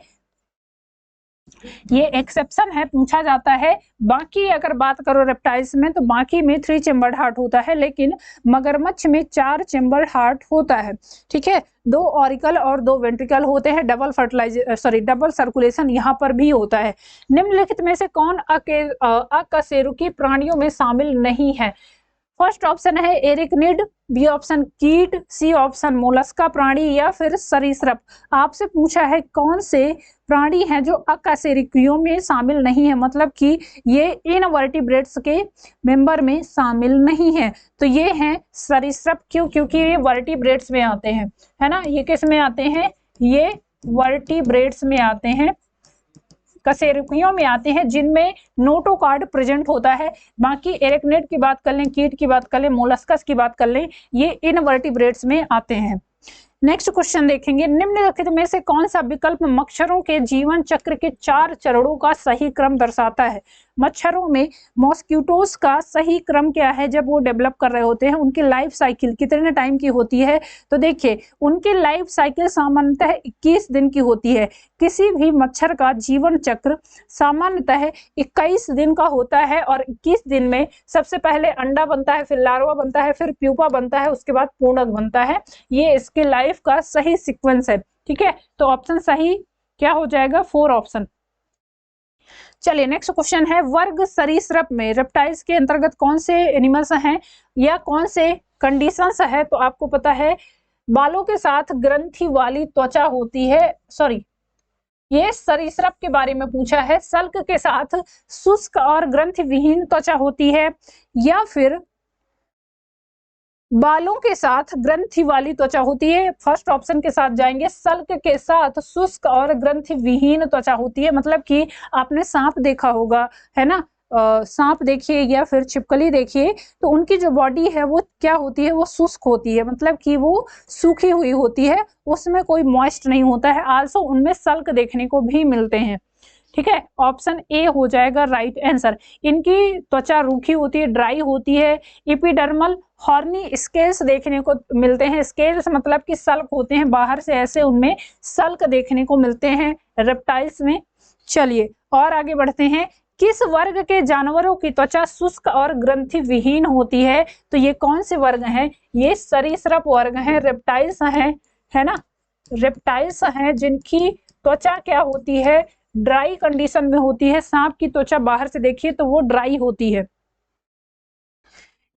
ये एक्सेप्शन है, पूछा जाता है। बाकी अगर बात करो रेप्टाइल्स में, तो बाकी में 3 चेम्बर्ड हार्ट होता है, लेकिन मगरमच्छ में 4 चेम्बर्ड हार्ट होता है। ठीक है, 2 ऑरिकल और 2 वेंट्रिकल होते हैं। डबल सर्कुलेशन यहाँ पर भी होता है। निम्नलिखित में से कौन अकशेरुकी प्राणियों में शामिल नहीं है? फर्स्ट ऑप्शन है एरिकनिड, बी ऑप्शन कीट, सी ऑप्शन मोलस्का प्राणी, या फिर सरीसृप। आपसे पूछा है कौन से प्राणी हैं जो अकशेरुकियों में शामिल नहीं है, मतलब कि ये इनवर्टिब्रेट्स के मेंबर में शामिल नहीं है। तो ये हैं सरीसृप। क्यों? क्योंकि ये वर्टिब्रेट्स में आते हैं, है ना। ये किस में आते हैं? ये वर्टिब्रेट्स में आते हैं, कशेरुकियों में आते हैं, जिनमें नोटोकॉर्ड प्रेजेंट होता है। बाकी एरेक्निड की बात कर लें, कीट की बात कर लें, मोलस्कस की बात कर लें, ये इनवर्टिब्रेट्स में आते हैं। नेक्स्ट क्वेश्चन देखेंगे। निम्नलिखित में से कौन सा विकल्प मच्छरों के जीवन चक्र के 4 चरणों का सही क्रम दर्शाता है? मच्छरों में मॉस्किटोस का सही क्रम क्या है जब वो डेवलप कर रहे होते हैं? उनकी लाइफ साइकिल कितने टाइम की होती है? तो देखिए, उनकी लाइफ साइकिल सामान्यतः 21 दिन की होती है। किसी भी मच्छर का जीवन चक्र सामान्यतः 21 दिन का होता है, और 21 दिन में सबसे पहले अंडा बनता है, फिर लार्वा बनता है, फिर प्यूपा बनता है, उसके बाद पूर्णक बनता है। ये इसके लाइफ का सही सीक्वेंस है। ठीक है, तो ऑप्शन सही क्या हो जाएगा? 4 ऑप्शन। चलिए नेक्स्ट क्वेश्चन है। वर्ग सरीसृप में रेप्टाइल्स के अंतर्गत कौन से एनिमल्स हैं या कौन से कंडीशंस है? तो आपको पता है, बालों के साथ ग्रंथि वाली त्वचा होती है। ये सरीसृप के बारे में पूछा है। सल्क के साथ शुष्क और ग्रंथि विहीन त्वचा होती है, या फिर बालों के साथ ग्रंथि वाली त्वचा होती है। फर्स्ट ऑप्शन के साथ जाएंगे, सल्क के साथ शुष्क और ग्रंथि विहीन त्वचा होती है। मतलब कि आपने सांप देखा होगा, है ना, सांप देखिए या फिर छिपकली देखिए, तो उनकी जो बॉडी है वो क्या होती है? वो शुष्क होती है, मतलब कि वो सूखी हुई होती है, उसमें कोई मॉइस्ट नहीं होता है। आल्सो उनमें सल्क देखने को भी मिलते हैं। ठीक है, ऑप्शन ए हो जाएगा राइट आंसर। इनकी त्वचा रूखी होती है, ड्राई होती है। एपिडर्मल हॉर्नी स्केल्स देखने को मिलते हैं। स्केल्स मतलब कि सल्क होते हैं, बाहर से ऐसे उनमें सल्क देखने को मिलते हैं रेप्टाइल्स में। चलिए और आगे बढ़ते हैं। किस वर्ग के जानवरों की त्वचा शुष्क और ग्रंथि विहीन होती है? तो ये कौन से वर्ग हैं? ये सरीसृप वर्ग हैं, रेप्टाइल्स हैं, है ना। रेप्टाइल्स हैं जिनकी त्वचा क्या होती है? ड्राई कंडीशन में होती है। सांप की त्वचा बाहर से देखिए तो वो ड्राई होती है।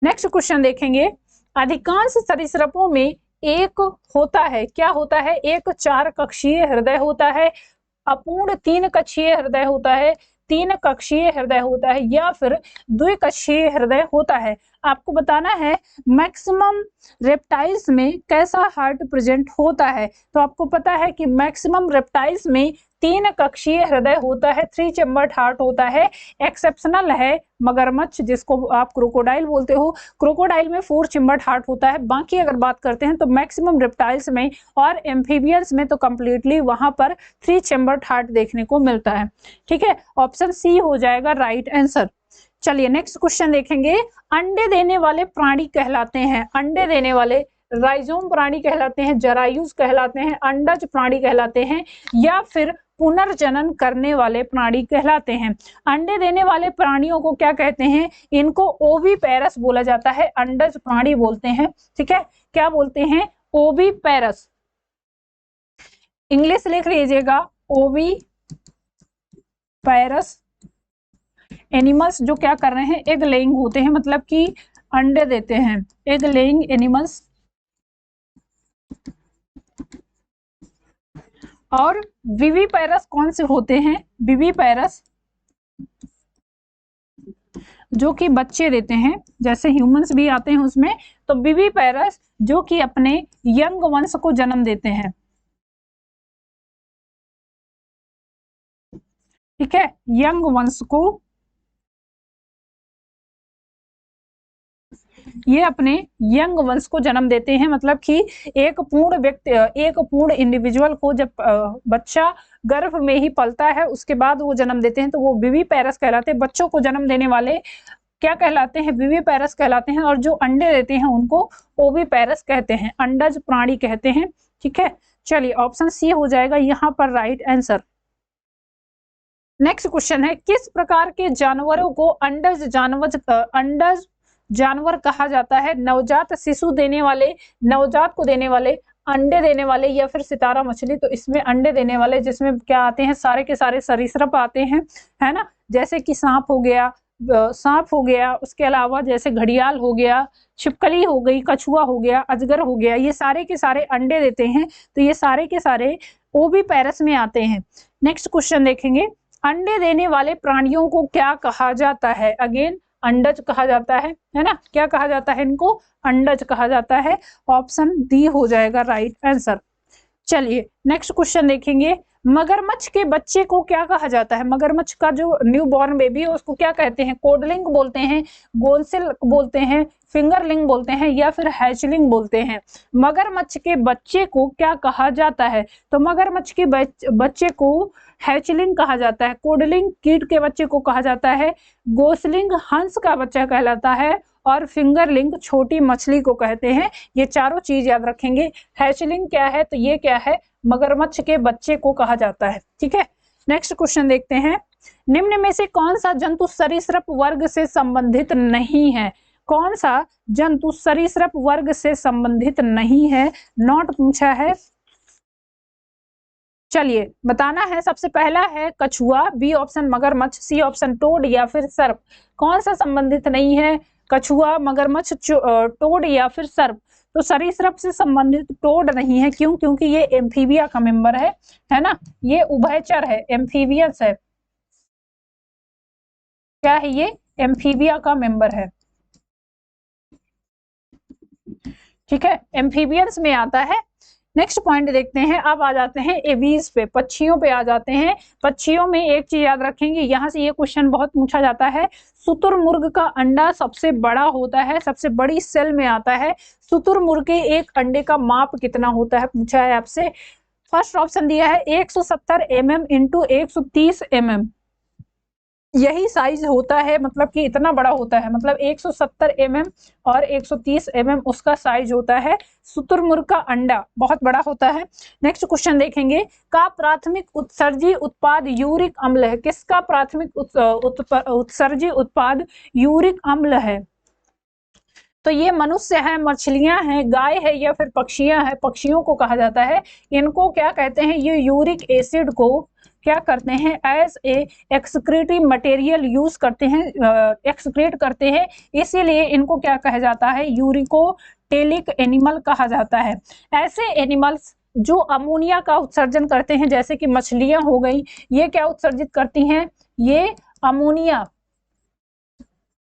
नेक्स्ट क्वेश्चन देखेंगे। अधिकांश सरीसृपों में एक होता है, क्या होता है? एक 4 कक्षीय हृदय होता है, अपूर्ण 3 कक्षीय हृदय होता है, 3 कक्षीय हृदय होता है, या फिर द्विकक्षीय हृदय होता है। आपको बताना है मैक्सिमम रेप्टाइल्स में कैसा हार्ट प्रेजेंट होता है। तो आपको पता है कि मैक्सिमम रेप्टाइल्स में 3 कक्षीय हृदय होता है, 3 चैम्बर्ड हार्ट होता है। एक्सेप्शनल है मगरमच्छ, जिसको आप क्रोकोडाइल बोलते हो, क्रोकोडाइल में 4 चैम्बर्ड हार्ट होता है। बाकी अगर बात करते हैं तो मैक्सिमम रेप्टाइल्स में और एम्फीबियंस में तो कंप्लीटली वहां पर 3 चैम्बर्ड हार्ट देखने को मिलता है। ठीक है, ऑप्शन सी हो जाएगा राइट आंसर। चलिए नेक्स्ट क्वेश्चन देखेंगे। अंडे देने वाले प्राणी कहलाते हैं, अंडे देने वाले राइजोम प्राणी कहलाते हैं, जरायुज कहलाते हैं, अंडज प्राणी कहलाते हैं, या फिर पुनर्जनन करने वाले प्राणी कहलाते हैं। अंडे देने वाले प्राणियों को क्या कहते हैं? इनको ओविपेरस बोला जाता है, अंडज प्राणी बोलते हैं। ठीक है, क्या बोलते हैं? ओविपेरस। इंग्लिश लिख लीजिएगा, ओविपेरस एनिमल्स जो क्या कर रहे हैं? एग लेइंग होते हैं, मतलब कि अंडे देते हैं, एग लेइंग एनिमल्स। और विविपेरस कौन से होते हैं? विविपेरस जो कि बच्चे देते हैं, जैसे ह्यूमंस भी आते हैं उसमें, तो विविपेरस जो कि अपने यंग वंश को जन्म देते हैं। ठीक है, यंग वंश को ये अपने यंग वंश को जन्म देते हैं, मतलब कि एक पूर्ण व्यक्ति, एक पूर्ण इंडिविजुअल को जब बच्चा गर्भ में ही पलता है उसके बाद वो जन्म देते हैं तो वो विविपेरस कहलाते हैं। बच्चों को जन्म देने वाले क्या कहलाते हैं? विविपेरस कहलाते हैं। और जो अंडे देते हैं उनको ओविपेरस कहते हैं, अंडज प्राणी कहते हैं। ठीक है, चलिए ऑप्शन सी हो जाएगा यहाँ पर राइट आंसर। नेक्स्ट क्वेश्चन है, किस प्रकार के जानवरों को अंडज जानवर कहा जाता है? नवजात शिशु देने वाले, नवजात को देने वाले, अंडे देने वाले, या फिर सितारा मछली। तो इसमें अंडे देने वाले, जिसमें क्या आते हैं? सारे के सारे सरीसृप आते हैं, है ना, जैसे कि सांप हो गया, उसके अलावा जैसे घड़ियाल हो गया, छिपकली हो गई, कछुआ हो गया, अजगर हो गया, ये सारे के सारे अंडे देते हैं। तो ये सारे के सारे ओविपेरस में आते हैं। नेक्स्ट क्वेश्चन देखेंगे, अंडे देने वाले प्राणियों को क्या कहा जाता है? अगेन अंडज कहा जाता है ना, क्या कहा जाता है इनको? अंडज कहा जाता है। ऑप्शन डी हो जाएगा राइट आंसर। चलिए नेक्स्ट क्वेश्चन देखेंगे, मगरमच्छ के बच्चे को क्या कहा जाता है? मगरमच्छ का जो न्यू बॉर्न बेबी है उसको क्या कहते हैं? कोडलिंग बोलते हैं, गोलसिल बोलते हैं, फिंगरलिंग बोलते हैं, या फिर हैचलिंग बोलते हैं। मगरमच्छ के बच्चे को क्या कहा जाता है? तो मगरमच्छ के बच्चे को हैचलिंग कहा जाता है, कोडलिंग कीट के बच्चे को कहा जाता है, गोसलिंग हंस का बच्चा कहलाता है, और फिंगरलिंग छोटी मछली को कहते हैं। ये चारों चीज याद रखेंगे। हैचलिंग क्या है? तो ये क्या है? मगरमच्छ के बच्चे को कहा जाता है। ठीक है, नेक्स्ट क्वेश्चन देखते हैं, निम्न में से कौन सा जंतु सरीसृप वर्ग से संबंधित नहीं है? कौन सा जंतु सरीसृप वर्ग से संबंधित नहीं है? नॉट पूछा है, चलिए बताना है। सबसे पहला है कछुआ, बी ऑप्शन मगरमच्छ, सी ऑप्शन टोड, या फिर सर्प। कौन सा संबंधित नहीं है? कछुआ, मगरमच्छ, टोड या फिर सर्प। तो सरीसृप से संबंधित टोड नहीं है, क्यों? क्योंकि ये एम्फीबिया का मेंबर है ना, ये उभयचर है, एम्फीबियस है। क्या है ये? एम्फीबिया का मेंबर है। ठीक है, एम्फीबियंस में आता है। नेक्स्ट पॉइंट देखते हैं, अब आ जाते हैं एवीज पे, पक्षियों पे आ जाते हैं। पक्षियों में एक चीज याद रखेंगे, यहाँ से ये क्वेश्चन बहुत पूछा जाता है, शुतुरमुर्ग का अंडा सबसे बड़ा होता है, सबसे बड़ी सेल में आता है। शुतुरमुर्ग के एक अंडे का माप कितना होता है? पूछा है आपसे। फर्स्ट ऑप्शन दिया है 170 mm इंटू 130 mm, यही साइज होता है, मतलब कि इतना बड़ा होता है, मतलब 170 mm और 130 mm उसका साइज होता है। शुतुरमुर्ग का अंडा बहुत बड़ा होता है। नेक्स्ट क्वेश्चन देखेंगे, का प्राथमिक उत्सर्जी उत्पाद यूरिक अम्ल है? किसका प्राथमिक उत्सर्जी उत्पाद यूरिक अम्ल है? तो ये मनुष्य है, मछलियां हैं, गाय है, या फिर पक्षियां हैं? पक्षियों को कहा जाता है। इनको क्या कहते हैं? ये यूरिक एसिड को क्या करते हैं? As a excretive material use करते हैं, एक्सक्रीट करते हैं, इसीलिए इनको क्या कहा जाता है? यूरिकोटेलिक एनिमल कहा जाता है। ऐसे एनिमल्स जो अमोनिया का उत्सर्जन करते हैं, जैसे कि मछलियां हो गई, ये क्या उत्सर्जित करती हैं? ये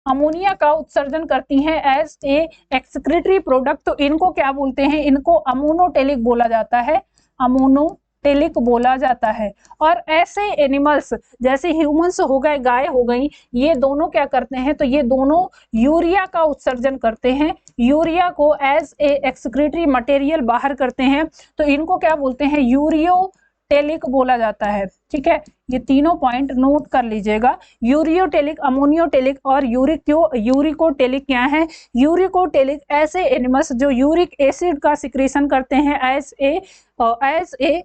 अमोनिया का उत्सर्जन करती हैं एज ए एक्सक्रीटरी प्रोडक्ट। तो इनको क्या बोलते हैं? इनको अमोनोटेलिक बोला जाता है, अमोनोटेलिक। टेलिक बोला जाता है। और ऐसे एनिमल्स जैसे ह्यूमंस हो गए, गाय हो गई, ये दोनों क्या करते हैं, तो ये दोनों यूरिया का उत्सर्जन करते हैं, यूरिया को एज ए एक्सक्रीटरी मटेरियल बाहर करते हैं, तो इनको क्या बोलते हैं, यूरियोटेलिक बोला जाता है। ठीक है, ये तीनों पॉइंट नोट कर लीजिएगा। यूरियोटेलिक, अमोनियोटेलिक और यूरिकोटेलिक क्या है। यूरिकोटेलिक ऐसे एनिमल्स जो यूरिक एसिड का सिक्रीशन करते हैं as a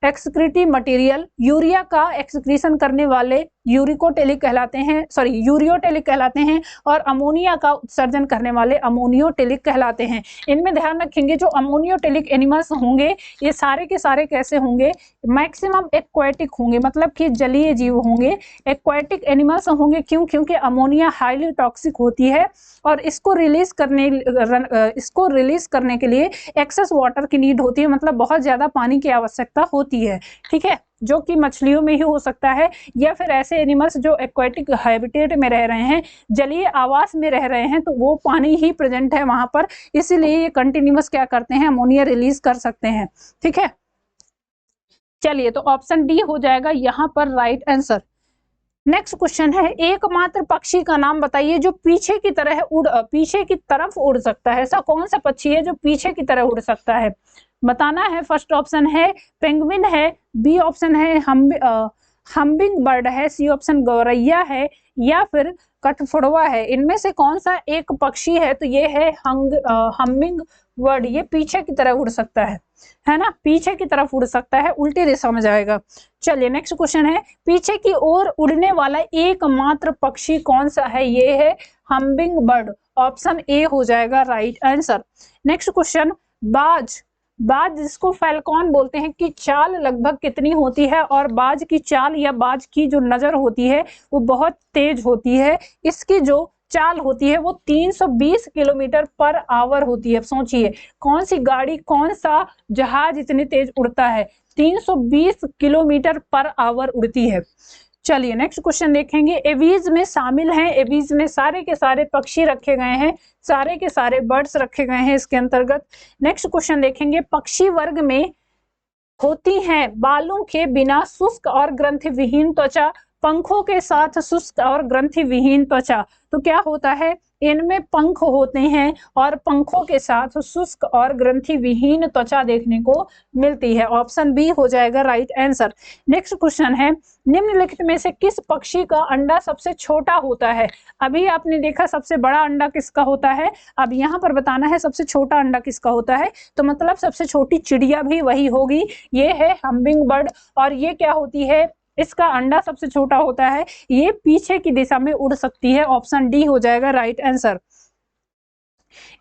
excretory material, urea का एक्सक्रीशन करने वाले यूरिकोटेलिक कहलाते हैं, यूरियोटेलिक कहलाते हैं, और अमोनिया का उत्सर्जन करने वाले अमोनियोटेलिक कहलाते हैं। इनमें ध्यान रखेंगे जो अमोनियोटेलिक एनिमल्स होंगे ये सारे के सारे कैसे होंगे, मैक्सिमम एक्वाटिक होंगे, मतलब कि जलीय जीव होंगे, एक्वाटिक एनिमल्स होंगे। क्यों? क्योंकि अमोनिया हाईली टॉक्सिक होती है और इसको रिलीज करने के लिए एक्सेस वाटर की नीड होती है, मतलब बहुत ज्यादा पानी की आवश्यकता होती है। ठीक है, जो कि मछलियों में ही हो सकता है या फिर ऐसे एनिमल्स जो एक्वाटिक हैबिटेट में रह रहे हैं, जलीय आवास में रह रहे हैं, तो वो पानी ही प्रेजेंट है वहां पर, इसीलिए ये कंटिन्यूअस क्या करते हैं, अमोनिया रिलीज कर सकते हैं। ठीक है, चलिए तो ऑप्शन डी हो जाएगा यहाँ पर राइट आंसर। नेक्स्ट क्वेश्चन है, एकमात्र पक्षी का नाम बताइए जो पीछे की तरफ उड़ सकता है। ऐसा कौन सा पक्षी है जो पीछे की तरह उड़ सकता है, बताना है। फर्स्ट ऑप्शन है पेंगुइन है, बी ऑप्शन है हम्बिंग बर्ड है, सी ऑप्शन गौरैया है, या फिर कठफोड़वा है। इनमें से कौन सा एक पक्षी है, तो ये है हम्बिंग बर्ड। ये पीछे की तरह उड़ सकता है ना, पीछे की तरफ उड़ सकता है, उल्टी दिशा में जाएगा। चलिए नेक्स्ट क्वेश्चन है, पीछे की ओर उड़ने वाला एकमात्र पक्षी कौन सा है, ये है हम्बिंग बर्ड, ऑप्शन ए हो जाएगा राइट आंसर। नेक्स्ट क्वेश्चन, बाज जिसको फैल्कॉन बोलते हैं की चाल लगभग कितनी होती है, और बाज की चाल या बाज की जो नजर होती है वो बहुत तेज होती है। इसकी जो चाल होती है वो 320 किलोमीटर पर आवर होती है। सोचिए कौन सी गाड़ी, कौन सा जहाज इतनी तेज उड़ता है, 320 किलोमीटर पर आवर उड़ती है। चलिए नेक्स्ट क्वेश्चन देखेंगे, एवीज में शामिल हैं, एवीज में सारे के सारे पक्षी रखे गए हैं, सारे के सारे बर्ड्स रखे गए हैं इसके अंतर्गत। नेक्स्ट क्वेश्चन देखेंगे, पक्षी वर्ग में होती हैं बालों के बिना शुष्क और ग्रंथि विहीन त्वचा, पंखों के साथ शुष्क और ग्रंथि विहीन त्वचा। तो क्या होता है, इनमें पंख होते हैं और पंखों के साथ शुष्क और ग्रंथि विहीन त्वचा देखने को मिलती है, ऑप्शन बी हो जाएगा राइट आंसर। नेक्स्ट क्वेश्चन है, निम्नलिखित में से किस पक्षी का अंडा सबसे छोटा होता है। अभी आपने देखा सबसे बड़ा अंडा किसका होता है, अब यहाँ पर बताना है सबसे छोटा अंडा किसका होता है, तो मतलब सबसे छोटी चिड़िया भी वही होगी, ये है हम्बिंग बर्ड। और ये क्या होती है, इसका अंडा सबसे छोटा होता है, ये पीछे की दिशा में उड़ सकती है, ऑप्शन डी हो जाएगा राइट आंसर।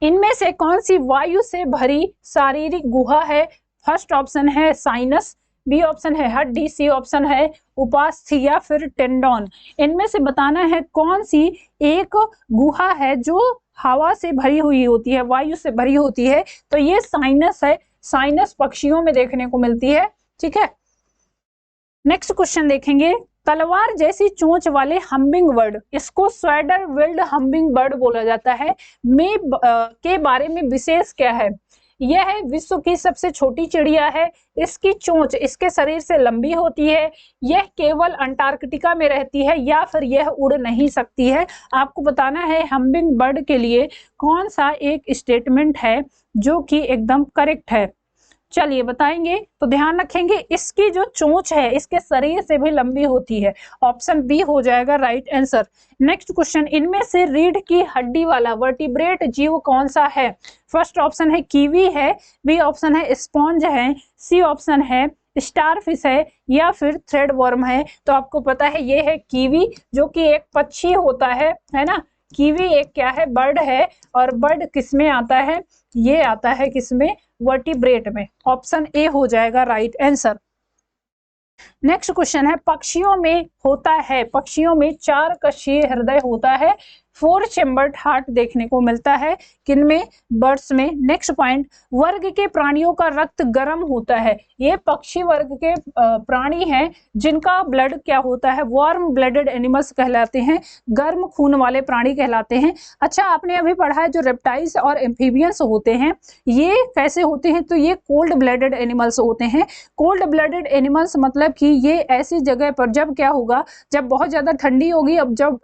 इनमें से कौन सी वायु से भरी शारीरिक गुहा है, फर्स्ट ऑप्शन है साइनस, बी ऑप्शन है हड्डी, सी ऑप्शन है उपास्थि या फिर टेंडोन। इनमें से बताना है कौन सी एक गुहा है जो हवा से भरी हुई होती है, वायु से भरी होती है, तो ये साइनस है, साइनस पक्षियों में देखने को मिलती है। ठीक है, नेक्स्ट क्वेश्चन देखेंगे, तलवार जैसी चोंच वाले हम्बिंग बर्ड, इसको स्वेडर विल्ड हम्बिंग बर्ड बोला जाता है, के बारे में विशेष क्या है। यह है विश्व की सबसे छोटी चिड़िया है, इसकी चोंच इसके शरीर से लंबी होती है, यह केवल अंटार्कटिका में रहती है, या फिर यह उड़ नहीं सकती है। आपको बताना है हम्बिंग बर्ड के लिए कौन सा एक स्टेटमेंट है जो कि एकदम करेक्ट है। चलिए बताएंगे, तो ध्यान रखेंगे इसकी जो चोंच है इसके शरीर से भी लंबी होती है, ऑप्शन बी हो जाएगा राइट आंसर। नेक्स्ट क्वेश्चन, इनमें से रीढ़ की हड्डी वाला वर्टिब्रेट जीव कौन सा है, फर्स्ट ऑप्शन है कीवी है, बी ऑप्शन है स्पॉन्ज है, सी ऑप्शन है स्टारफिश है, या फिर थ्रेड वर्म है। तो आपको पता है ये है कीवी, जो कि एक पक्षी होता है ना, कीवी एक क्या है, बर्ड है, और बर्ड किसमें आता है, ये आता है किसमें, वर्टिब्रेट में, ऑप्शन ए हो जाएगा राइट आंसर। नेक्स्ट क्वेश्चन है, पक्षियों में 4 कक्षीय हृदय होता है, फोर चेम्बर्ड हार्ट देखने को मिलता है किनमें, बर्ड्स में। नेक्स्ट पॉइंट, वर्ग के प्राणियों का रक्त गर्म होता है। ये पक्षी वर्ग के प्राणी हैं जिनका ब्लड क्या होता है, वार्म ब्लडेड एनिमल्स कहलाते हैं, गर्म खून वाले प्राणी कहलाते हैं। अच्छा, आपने अभी पढ़ा है जो रेप्टाइल्स और एम्फीबियंस होते हैं ये कैसे होते हैं, तो ये कोल्ड ब्लडेड एनिमल्स होते हैं। कोल्ड ब्लडेड एनिमल्स मतलब कि ये ऐसी जगह पर जब क्या होगा, जब बहुत ज्यादा ठंडी होगी जब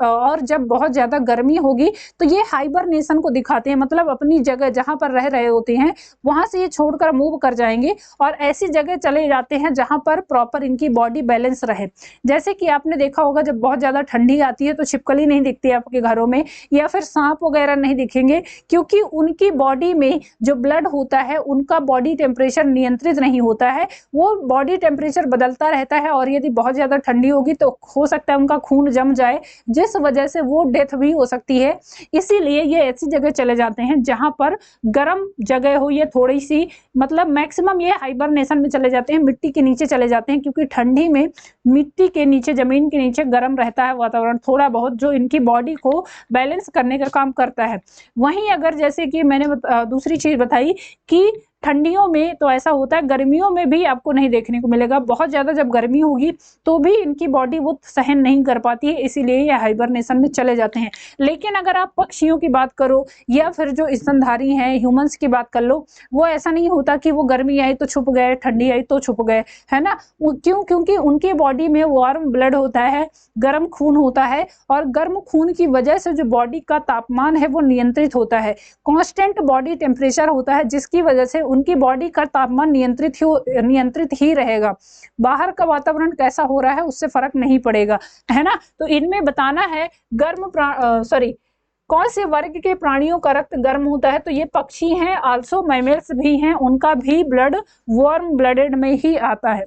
बहुत ज्यादा गर्मी होगी तो ये हाइबरनेशन को दिखाते हैं, मतलब अपनी जगह जहां पर रह रहे होते हैं वहां से ये छोड़कर मूव कर जाएंगे और ऐसी जगह चले जाते हैं जहां पर प्रॉपर इनकी बॉडी बैलेंस रहे। जैसे कि आपने देखा होगा जब बहुत ज्यादा ठंडी आती है तो छिपकली नहीं दिखती आपके घरों में, या फिर सांप वगैरह नहीं दिखेंगे, क्योंकि उनकी बॉडी में जो ब्लड होता है उनका बॉडी टेम्परेचर नियंत्रित नहीं होता है, वो बॉडी टेम्परेचर बदलता रहता है और यदि बहुत ज्यादा ठंडी होगी तो हो सकता है उनका खून जम जाए, जिस वजह से वो डेथ भी हो सकती है। इसीलिए ये ऐसी जगह चले जाते हैं जहां पर गर्म जगह हो, ये थोड़ी सी मतलब मैक्सिमम ये हाइबरनेशन में चले जाते हैं, मिट्टी के नीचे चले जाते हैं, क्योंकि ठंडी में मिट्टी के नीचे, जमीन के नीचे गर्म रहता है वातावरण थोड़ा बहुत, जो इनकी बॉडी को बैलेंस करने का काम करता है। वहीं अगर जैसे कि मैंने दूसरी चीज बताई कि ठंडियों में तो ऐसा होता है, गर्मियों में भी आपको नहीं देखने को मिलेगा। बहुत ज्यादा जब गर्मी होगी तो भी इनकी बॉडी वो सहन नहीं कर पाती है, इसीलिए ये हाइबरनेशन में चले जाते हैं। लेकिन अगर आप पक्षियों की बात करो या फिर जो स्तनधारी हैं, ह्यूमंस की बात कर लो, वो ऐसा नहीं होता कि वो गर्मी आई तो छुप गए, ठंडी आई तो छुप गए, है ना। क्यों? क्योंकि उनके बॉडी में वार्म ब्लड होता है, गर्म खून होता है, और गर्म खून की वजह से जो बॉडी का तापमान है वो नियंत्रित होता है, कांस्टेंट बॉडी टेम्परेचर होता है, जिसकी वजह से उनकी बॉडी का तापमान नियंत्रित ही रहेगा। बाहर का वातावरण कैसा हो रहा है उससे फर्क नहीं पड़ेगा, है ना। तो इनमें बताना है कौन से वर्ग के प्राणियों का रक्त गर्म होता है, तो ये पक्षी हैं, आल्सो मैमल्स भी हैं, उनका भी ब्लड वार्म ब्लडेड में ही आता है।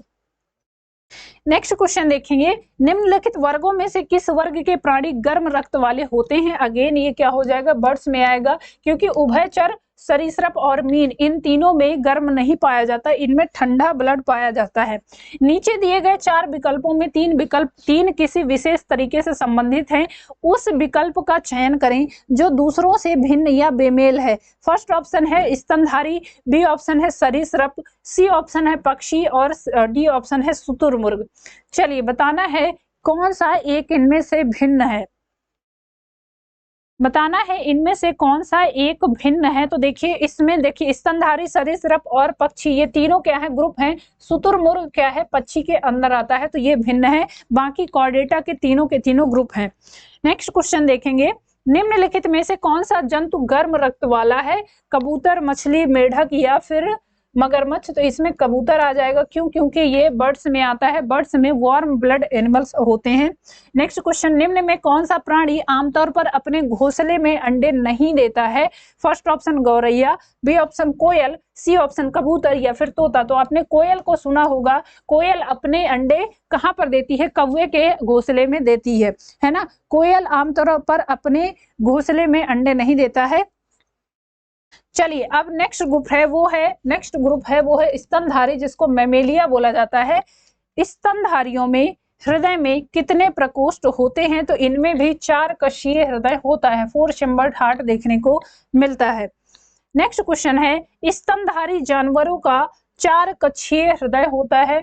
नेक्स्ट क्वेश्चन देखेंगे, निम्नलिखित वर्गों में से किस वर्ग के प्राणी गर्म रक्त वाले होते हैं। अगेन ये क्या हो जाएगा, बर्ड्स में आएगा, क्योंकि उभयचर, सरीसृप और मीन इन तीनों में गर्म नहीं पाया जाता, इनमें ठंडा ब्लड पाया जाता है। नीचे दिए गए 4 विकल्पों में 3 किसी विशेष तरीके से संबंधित हैं, उस विकल्प का चयन करें जो दूसरों से भिन्न या बेमेल है। फर्स्ट ऑप्शन है स्तनधारी, बी ऑप्शन है सरीसृप, सी ऑप्शन है पक्षी और डी ऑप्शन है शुतुरमुर्ग। चलिए बताना है कौन सा एक इनमें से भिन्न है, बताना है इनमें से कौन सा एक भिन्न है। तो देखिए इसमें देखिए स्तनधारी, सरीसृप और पक्षी ये तीनों क्या है, ग्रुप हैं। शुतुरमुर्ग क्या है, पक्षी के अंदर आता है, तो ये भिन्न है। बाकी कॉर्डेटा के तीनों ग्रुप हैं। नेक्स्ट क्वेश्चन देखेंगे, निम्नलिखित में से कौन सा जंतु गर्म रक्त वाला है, कबूतर, मछली, मेढक या फिर मगरमच्छ। तो इसमें कबूतर आ जाएगा, क्यों? क्योंकि ये बर्ड्स में आता है, बर्ड्स में वार्म ब्लड एनिमल्स होते हैं। नेक्स्ट क्वेश्चन, निम्न में कौन सा प्राणी आमतौर पर अपने घोंसले में अंडे नहीं देता है। फर्स्ट ऑप्शन गौरैया, बी ऑप्शन कोयल, सी ऑप्शन कबूतर या फिर तोता। तो आपने कोयल को सुना होगा, कोयल अपने अंडे कहाँ पर देती है, कौवे के घोंसले में देती है ना। कोयल आमतौर पर अपने घोंसले में अंडे नहीं देता है। चलिए अब नेक्स्ट ग्रुप है वो है स्तनधारी, जिसको मैमेलिया बोला जाता है। स्तनधारियों में हृदय में कितने प्रकोष्ठ होते हैं, तो इनमें भी 4 कक्षीय हृदय होता है, 4 चेम्बर्ड हार्ट देखने को मिलता है। नेक्स्ट क्वेश्चन है, स्तनधारी जानवरों का 4 कक्षीय हृदय होता है,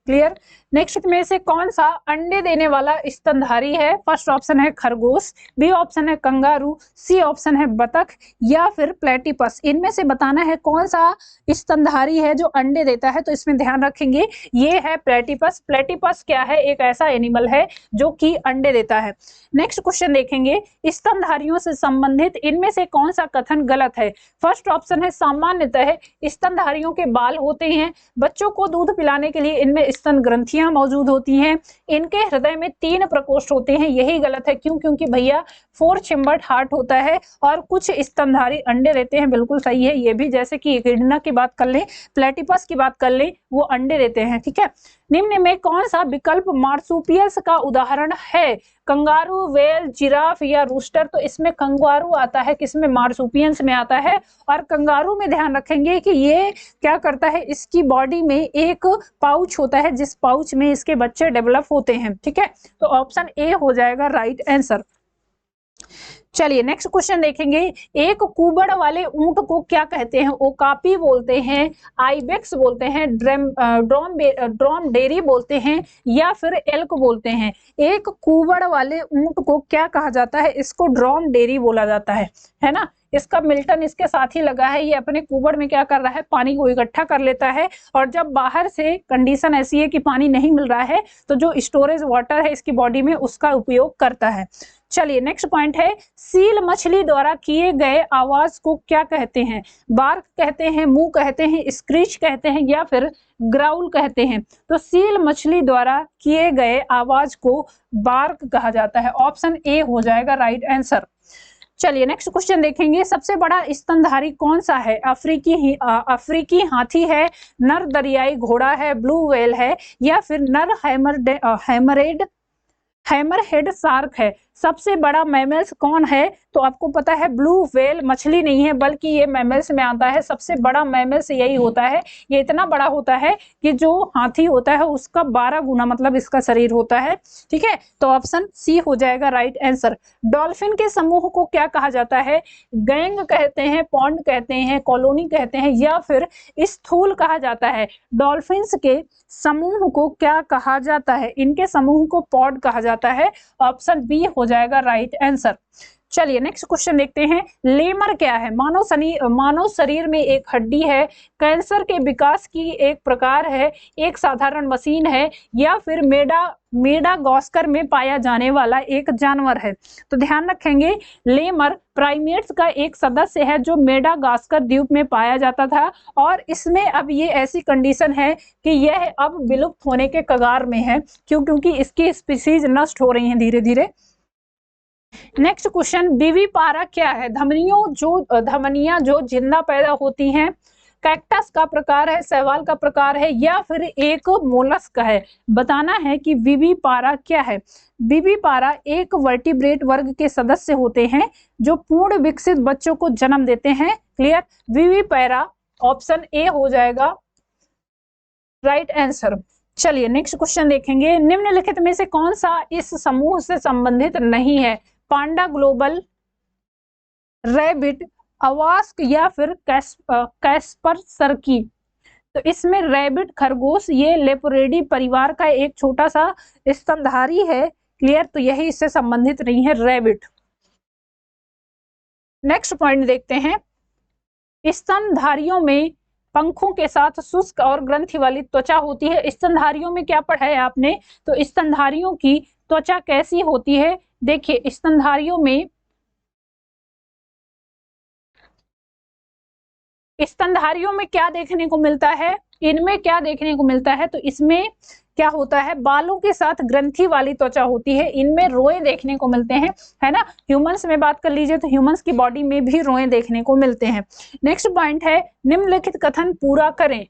क्लियर। नेक्स्ट में से कौन सा अंडे देने वाला स्तनधारी है। फर्स्ट ऑप्शन है खरगोश, बी ऑप्शन है कंगारू, सी ऑप्शन है बतख या फिर प्लेटिपस। इनमें से बताना है कौन सा स्तनधारी है जो अंडे देता है। तो इसमें ध्यान रखेंगे ये है प्लेटिपस। प्लेटिपस क्या है, एक ऐसा एनिमल है जो कि अंडे देता है। नेक्स्ट क्वेश्चन देखेंगे, स्तनधारियों से संबंधित इनमें से कौन सा कथन गलत है। फर्स्ट ऑप्शन है सामान्यतः स्तनधारियों के बाल होते हैं, बच्चों को दूध पिलाने के लिए इनमें स्तन ग्रंथियां मौजूद होती हैं, इनके हृदय में 3 प्रकोष्ठ होते हैं। यही गलत है, क्यों? क्योंकि भैया 4 चेम्बर्ड हार्ट होता है और कुछ स्तनधारी अंडे देते हैं, बिल्कुल सही है ये भी। जैसे कि एकिडना की बात कर लें, प्लेटिपस की बात कर लें, वो अंडे देते हैं, ठीक है। निम्न में कौन सा विकल्प मार्सुपियल्स का उदाहरण है, कंगारू, वेल, जिराफ या रूस्टर। तो इसमें कंगारू आता है, किसमें, मार्सुपियंस में आता है। और कंगारू में ध्यान रखेंगे कि ये क्या करता है, इसकी बॉडी में एक पाउच होता है जिस पाउच में इसके बच्चे डेवलप होते हैं, ठीक है। तो ऑप्शन ए हो जाएगा राइट आंसर। चलिए नेक्स्ट क्वेश्चन देखेंगे। एक कुबड़ वाले ऊंट को क्या कहते हैं? ओकापी बोलते हैं, आइबेक्स बोलते हैं, ड्रोमडेरी बोलते हैं या फिर एल्क बोलते हैं? एक कुबड़ वाले ऊंट को क्या कहा जाता है? इसको ड्रोमडेरी बोला जाता है ना। इसका मिल्टन इसके साथ ही लगा है। ये अपने कुबड़ में क्या कर रहा है? पानी को इकट्ठा कर लेता है, और जब बाहर से कंडीशन ऐसी है कि पानी नहीं मिल रहा है तो जो स्टोरेज वाटर है इसकी बॉडी में उसका उपयोग करता है। चलिए नेक्स्ट पॉइंट है, सील मछली द्वारा किए गए आवाज को क्या कहते हैं? बार्क कहते हैं, मू कहते हैं, स्क्रीच कहते हैं या फिर ग्राउल कहते हैं? तो सील मछली द्वारा किए गए आवाज को बार्क कहा जाता है। ऑप्शन ए हो जाएगा राइट आंसर। चलिए नेक्स्ट क्वेश्चन देखेंगे। सबसे बड़ा स्तनधारी कौन सा है? अफ्रीकी हाथी है, नर दरियाई घोड़ा है, ब्लू व्हेल है या फिर नर हैमरहेड शार्क है? सबसे बड़ा मैमल्स कौन है? तो आपको पता है ब्लू व्हेल मछली नहीं है बल्कि ये मैमल्स में आता है। सबसे बड़ा मैमल्स यही होता है। ये इतना बड़ा होता है कि जो हाथी होता है उसका 12 गुना मतलब इसका शरीर होता है। ठीक है, तो ऑप्शन सी हो जाएगा राइट आंसर। डॉल्फिन के समूह को क्या कहा जाता है? गैंग कहते हैं, पॉन्ड कहते हैं, कॉलोनी कहते हैं या फिर स्थूल कहा जाता है? डॉल्फिन्स के समूह को क्या कहा जाता है? इनके समूह को पॉड कहा जाता है। ऑप्शन बी हो जाएगा राइट आंसर। चलिए नेक्स्ट क्वेश्चन देखते हैं। लेमर क्या है? मानव शरीर में एक हड्डी है, कैंसर के विकास की एक प्रकार है, एक साधारण मशीन है या फिर मेडागास्कर में पाया जाने वाला एक जानवर है? तो ध्यान रखेंगे, लेमर प्राइमेट्स का एक सदस्य है जो मेडागास्कर द्वीप में पाया जाता था, और इसमें अब ये ऐसी कंडीशन है कि यह अब विलुप्त होने के कगार में है। क्योंकि इसकी स्पीसीज नष्ट हो रही हैं धीरे धीरे। नेक्स्ट क्वेश्चन, बीवीपारा क्या है? धमनियां जो जिंदा पैदा होती हैं, कैक्टस का प्रकार है, शैवाल का प्रकार है या फिर एक मोलस्क है? बताना है कि बीवीपारा क्या है। बीवीपारा एक वर्टिब्रेट वर्ग के सदस्य होते हैं जो पूर्ण विकसित बच्चों को जन्म देते हैं। क्लियर? बीवीपारा ऑप्शन ए हो जाएगा राइट आंसर। चलिए नेक्स्ट क्वेश्चन देखेंगे। निम्नलिखित में से कौन सा इस समूह से संबंधित नहीं है? पांडा ग्लोबल, रैबिट, अवास्क या फिर कैस्पर सर्की? तो इसमें रैबिट खरगोश ये लेपोरेडी परिवार का एक छोटा सा स्तनधारी है। क्लियर? तो यही इससे संबंधित नहीं है, रैबिट। नेक्स्ट पॉइंट देखते हैं। स्तनधारियों में पंखों के साथ शुष्क और ग्रंथि वाली त्वचा होती है। स्तनधारियों में क्या पढ़ा है आपने? तो स्तनधारियों की त्वचा कैसी होती है? देखिए, स्तनधारियों में क्या देखने को मिलता है? इनमें क्या देखने को मिलता है? तो इसमें क्या होता है? बालों के साथ ग्रंथि वाली त्वचा होती है। इनमें रोए देखने को मिलते हैं, है ना। ह्यूमंस में बात कर लीजिए तो ह्यूमंस की बॉडी में भी रोए देखने को मिलते हैं। नेक्स्ट पॉइंट है, निम्नलिखित कथन पूरा करें।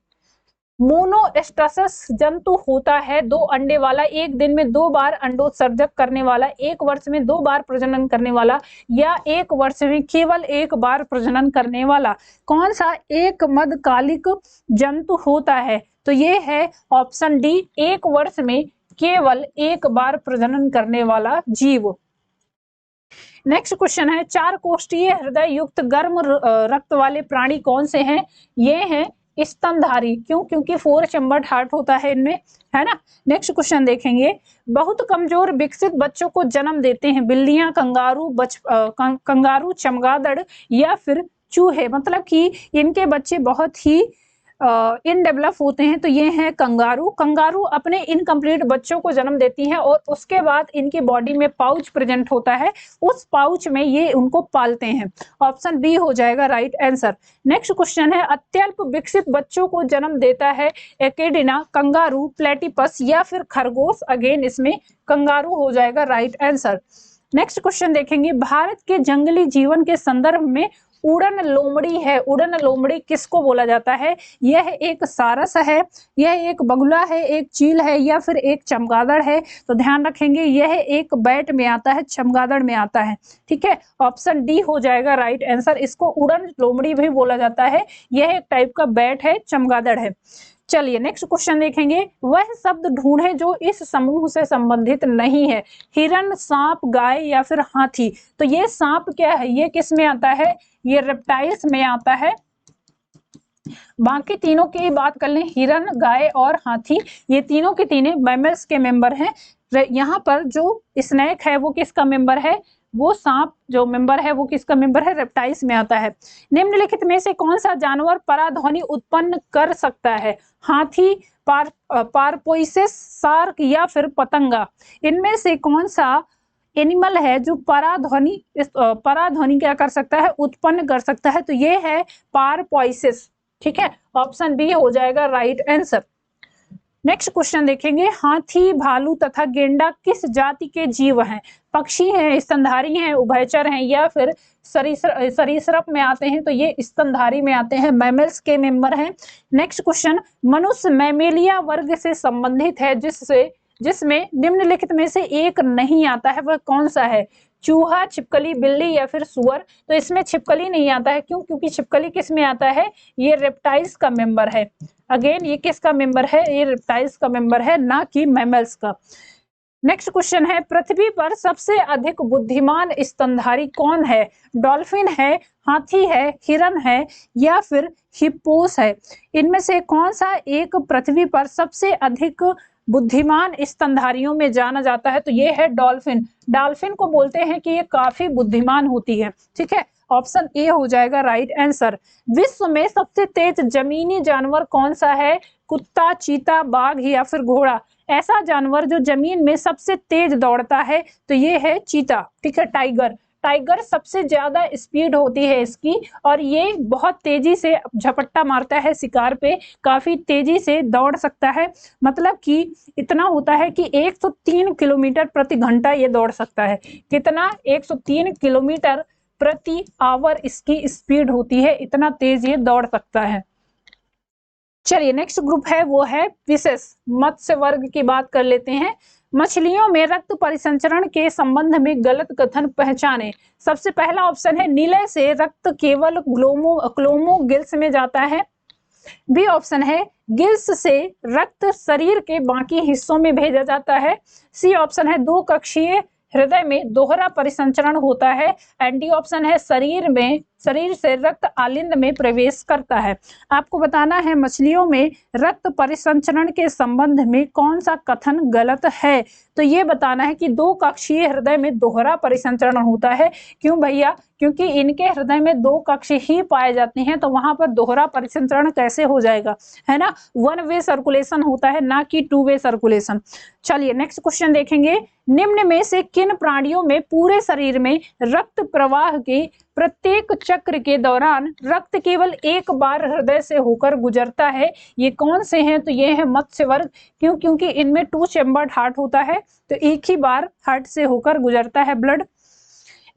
मोनोस्टैसिस जंतु होता है 2 अंडे वाला, एक दिन में 2 बार अंडोत्सर्जक करने वाला, 1 वर्ष में 2 बार प्रजनन करने वाला या 1 वर्ष में केवल 1 बार प्रजनन करने वाला? कौन सा एक मध्यकालिक जंतु होता है? तो ये है ऑप्शन डी, 1 वर्ष में केवल 1 बार प्रजनन करने वाला जीव। नेक्स्ट क्वेश्चन है, 4 कोष्ठीय हृदय युक्त गर्म रक्त वाले प्राणी कौन से हैं? ये हैं स्तनधारी। क्यों? क्योंकि 4 चैम्बर्ड हार्ट होता है इनमें, है ना। नेक्स्ट क्वेश्चन देखेंगे। बहुत कमजोर विकसित बच्चों को जन्म देते हैं बिल्लियां, कंगारू, चमगादड़ या फिर चूहे? मतलब कि इनके बच्चे बहुत ही इनडेवलप होते हैं। तो ये हैं कंगारू। कंगारू अपने इनकम्प्लीट बच्चों को जन्म देती हैं और उसके बाद इनकी बॉडी में पाउच प्रेजेंट होता है, उस पाउच में ये उनको पालते हैं। ऑप्शन बी हो जाएगा राइट आंसर। नेक्स्ट क्वेश्चन है, अत्यल्प विकसित बच्चों को जन्म देता है एकेडिना, कंगारू, प्लेटिपस या फिर खरगोश? अगेन इसमें कंगारू हो जाएगा राइट आंसर। नेक्स्ट क्वेश्चन देखेंगे, भारत के जंगली जीवन के संदर्भ में उड़न लोमड़ी है। उड़न लोमड़ी किसको बोला जाता है? यह एक सारस है, यह एक बगुला है, एक चील है या फिर एक चमगादड़ है? तो ध्यान रखेंगे यह एक बैट में आता है, चमगादड़ में आता है। ठीक है, ऑप्शन डी हो जाएगा राइट आंसर। इसको उड़न लोमड़ी भी बोला जाता है। यह एक टाइप का बैट है, चमगादड़ है। चलिए नेक्स्ट क्वेश्चन देखेंगे। वह शब्द ढूंढे जो इस समूह से संबंधित नहीं है। हिरण, सांप, गाय या फिर हाथी। तो ये सांप क्या है? ये किस में आता है? ये रेप्टाइल्स में आता है। बाकी तीनों की बात कर लें, हिरण, गाय और हाथी, ये तीनों के तीनों मैमल्स के मेंबर हैं। यहाँ पर जो स्नेक है वो किसका मेंबर है? वो सांप जो मेंबर है वो किसका मेंबर है? रेप्टाइल्स में आता है। निम्नलिखित में से कौन सा जानवर पराध्वनि उत्पन्न कर सकता है? हाथी, पारपोइसेस, शार्क या फिर पतंगा। इनमें से कौन सा एनिमल है जो पराध्वनि क्या कर सकता है? उत्पन्न कर सकता है। तो ये है पारपोइसेस। ठीक है, ऑप्शन बी हो जाएगा राइट आंसर। नेक्स्ट क्वेश्चन देखेंगे। हाथी, भालू तथा गेंडा किस जाति के जीव हैं? पक्षी हैं, स्तनधारी हैं, उभयचर हैं या फिर सरीसृप में आते हैं? तो ये स्तनधारी में आते हैं, मैमल्स के मेंबर हैं। Next question. मनुष्य मैमेलिया वर्ग से संबंधित है जिसमें निम्नलिखित में से एक नहीं आता है, वह कौन सा है? चूहा, छिपकली, बिल्ली या फिर सुअर। तो इसमें छिपकली नहीं आता है। क्यों? क्योंकि छिपकली किस में आता है? ये रेप्टाइल्स का मेंबर है। अगेन ये किसका मेंबर है? ये रेप्टाइल्स का मेंबर है, ना कि मैमल्स का। नेक्स्ट क्वेश्चन है। पृथ्वी पर सबसे अधिक बुद्धिमान स्तनधारी कौन है? डॉल्फिन है, हाथी है, हिरन है या फिर हिप्पोस है? इनमें से कौन सा एक पृथ्वी पर सबसे अधिक बुद्धिमान स्तनधारियों में जाना जाता है? तो ये है डॉल्फिन। डॉल्फिन को बोलते हैं कि ये काफी बुद्धिमान होती है। ठीक है, ऑप्शन ए हो जाएगा राइट आंसर। विश्व में सबसे तेज जमीनी जानवर कौन सा है? कुत्ता, चीता, बाघ या फिर घोड़ा। ऐसा जानवर जो जमीन में सबसे तेज दौड़ता है तो ये है चीता। ठीक है, टाइगर। टाइगर सबसे ज्यादा स्पीड होती है इसकी और ये बहुत तेजी से झपट्टा मारता है शिकार पे, काफी तेजी से दौड़ सकता है। मतलब कि इतना होता है कि 103 किलोमीटर प्रति घंटा ये दौड़ सकता है। कितना? 103 किलोमीटर प्रति आवर इसकी स्पीड होती है, इतना तेज ये दौड़ सकता है। चलिए नेक्स्ट ग्रुप है वो है फिशेस, मत्स्य वर्ग की बात कर लेते हैं। मछलियों में रक्त परिसंचरण के संबंध में गलत कथन पहचाने। सबसे पहला ऑप्शन है नीले से रक्त केवल क्लोमो गिल्स में जाता है। बी ऑप्शन है गिल्स से रक्त शरीर के बाकी हिस्सों में भेजा जाता है। सी ऑप्शन है दो कक्षीय हृदय में दोहरा परिसंचरण होता है। एंड डी ऑप्शन है शरीर से रक्त आलिंद में प्रवेश करता है। आपको बताना है मछलियों में रक्त परिसंचरण के संबंध में कौन सा कथन गलत है। तो ये बताना है कि दो कक्षीय हृदय में दोहरा परिसंचरण होता है। क्यों भैया? क्योंकि इनके हृदय में दो कक्ष ही पाए जाते हैं, तो वहां पर दोहरा परिसंचरण कैसे हो जाएगा, है ना? वन वे सर्कुलेशन होता है, ना कि टू वे सर्कुलेशन। चलिए नेक्स्ट क्वेश्चन देखेंगे। निम्न में से किन प्राणियों में पूरे शरीर में रक्त प्रवाह के प्रत्येक चक्र के दौरान रक्त केवल एक बार हृदय से होकर गुजरता है? ये कौन से हैं? तो ये है मत्स्य वर्ग। क्यों? क्योंकि इनमें 2 चैम्बर्ड हार्ट होता है, तो एक ही बार हार्ट से होकर गुजरता है ब्लड।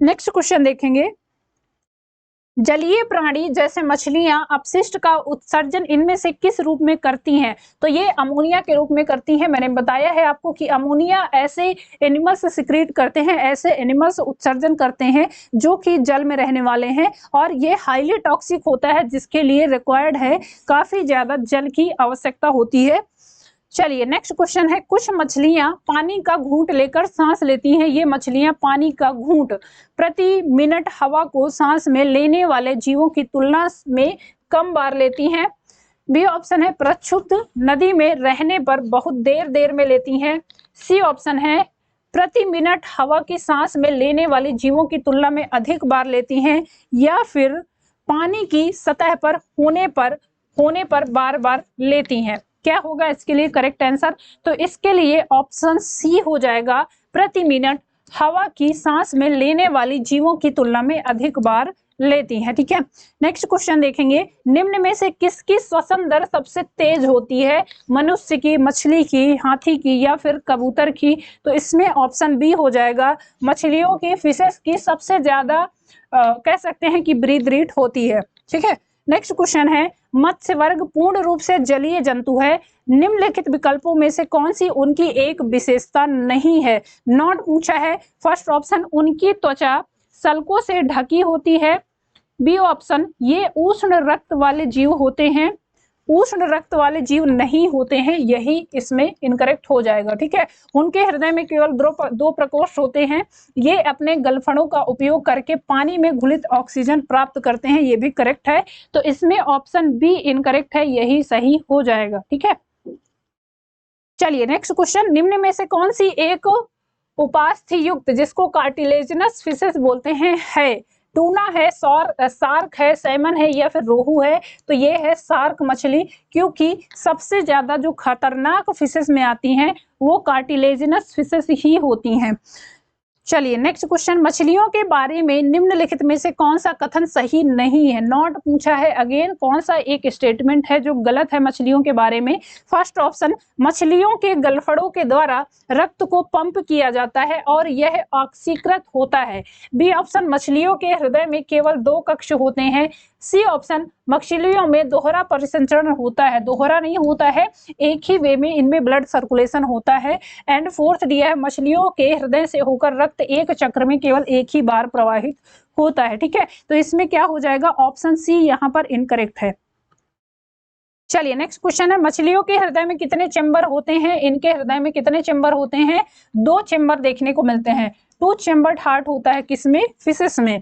नेक्स्ट क्वेश्चन देखेंगे। जलीय प्राणी जैसे मछलियां अपशिष्ट का उत्सर्जन इनमें से किस रूप में करती हैं? तो ये अमोनिया के रूप में करती हैं। मैंने बताया है आपको कि अमोनिया ऐसे एनिमल्स सिक्रीट करते हैं, ऐसे एनिमल्स उत्सर्जन करते हैं जो कि जल में रहने वाले हैं, और ये हाईली टॉक्सिक होता है, जिसके लिए रिक्वायर्ड है काफी ज्यादा जल की आवश्यकता होती है। चलिए नेक्स्ट क्वेश्चन है। कुछ मछलियां पानी का घूंट लेकर सांस लेती हैं। ये मछलियां पानी का घूंट प्रति मिनट हवा को सांस में लेने वाले जीवों की तुलना में कम बार लेती हैं। बी ऑप्शन है प्रक्षुब्ध नदी में रहने पर बहुत देर में लेती हैं। सी ऑप्शन है प्रति मिनट हवा की सांस में लेने वाले जीवों की तुलना में अधिक बार लेती हैं, या फिर पानी की सतह पर होने पर बार बार लेती हैं। क्या होगा इसके लिए करेक्ट आंसर? तो इसके लिए ऑप्शन सी हो जाएगा, प्रति मिनट हवा की सांस में लेने वाली जीवों की तुलना में अधिक बार लेती हैं। ठीक है, नेक्स्ट क्वेश्चन देखेंगे, निम्न में से किसकी श्वसन दर सबसे तेज होती है? मनुष्य की, मछली की, हाथी की या फिर कबूतर की? तो इसमें ऑप्शन बी हो जाएगा, मछलियों की, फिशेस की सबसे ज्यादा कह सकते हैं कि ब्रीथ रेट होती है। ठीक है, नेक्स्ट क्वेश्चन है, मत्स्य वर्ग पूर्ण रूप से जलीय जंतु है, निम्नलिखित विकल्पों में से कौन सी उनकी एक विशेषता नहीं है? नॉट पूछा है। फर्स्ट ऑप्शन, उनकी त्वचा सल्कों से ढकी होती है। बी ऑप्शन, ये उष्ण रक्त वाले जीव होते हैं। उष्ण रक्त वाले जीव नहीं होते हैं, यही इसमें इनकरेक्ट हो जाएगा। ठीक है, उनके हृदय में केवल दो प्रकोष्ठ होते हैं, ये अपने गलफड़ों का उपयोग करके पानी में घुलित ऑक्सीजन प्राप्त करते हैं, ये भी करेक्ट है। तो इसमें ऑप्शन बी इनकरेक्ट है, यही सही हो जाएगा। ठीक है, चलिए नेक्स्ट क्वेश्चन, निम्न में से कौन सी एक उपास्थि युक्त, जिसको कार्टिलेजिनस फिशेस बोलते हैं, है? टूना है, सार्क है, सैमन है या फिर रोहू है? तो ये है सार्क मछली, क्योंकि सबसे ज्यादा जो खतरनाक फिशेस में आती हैं वो कार्टिलेजिनस फिशेस ही होती हैं। चलिए नेक्स्ट क्वेश्चन, मछलियों के बारे में निम्नलिखित में से कौन सा कथन सही नहीं है? नॉट पूछा है। अगेन कौन सा एक स्टेटमेंट है जो गलत है मछलियों के बारे में? फर्स्ट ऑप्शन, मछलियों के गलफड़ों के द्वारा रक्त को पंप किया जाता है और यह ऑक्सीकृत होता है। बी ऑप्शन, मछलियों के हृदय में केवल 2 कक्ष होते हैं। सी ऑप्शन, मछलियों में दोहरा परिसंचरण होता है, दोहरा नहीं होता है, एक ही वे में इनमें ब्लड सर्कुलेशन होता है। एंड फोर्थ दिया है, मछलियों के हृदय से होकर रक्त एक चक्र में केवल एक ही बार प्रवाहित होता है। ठीक है, तो इसमें क्या हो जाएगा? ऑप्शन सी यहाँ पर इनकरेक्ट है। चलिए नेक्स्ट क्वेश्चन है, मछलियों के हृदय में कितने चेंबर होते हैं? इनके हृदय में कितने चेंबर होते हैं? 2 चेंबर देखने को मिलते हैं। 2 चेंबर्ड हार्ट होता है किसमें? फिशेस में।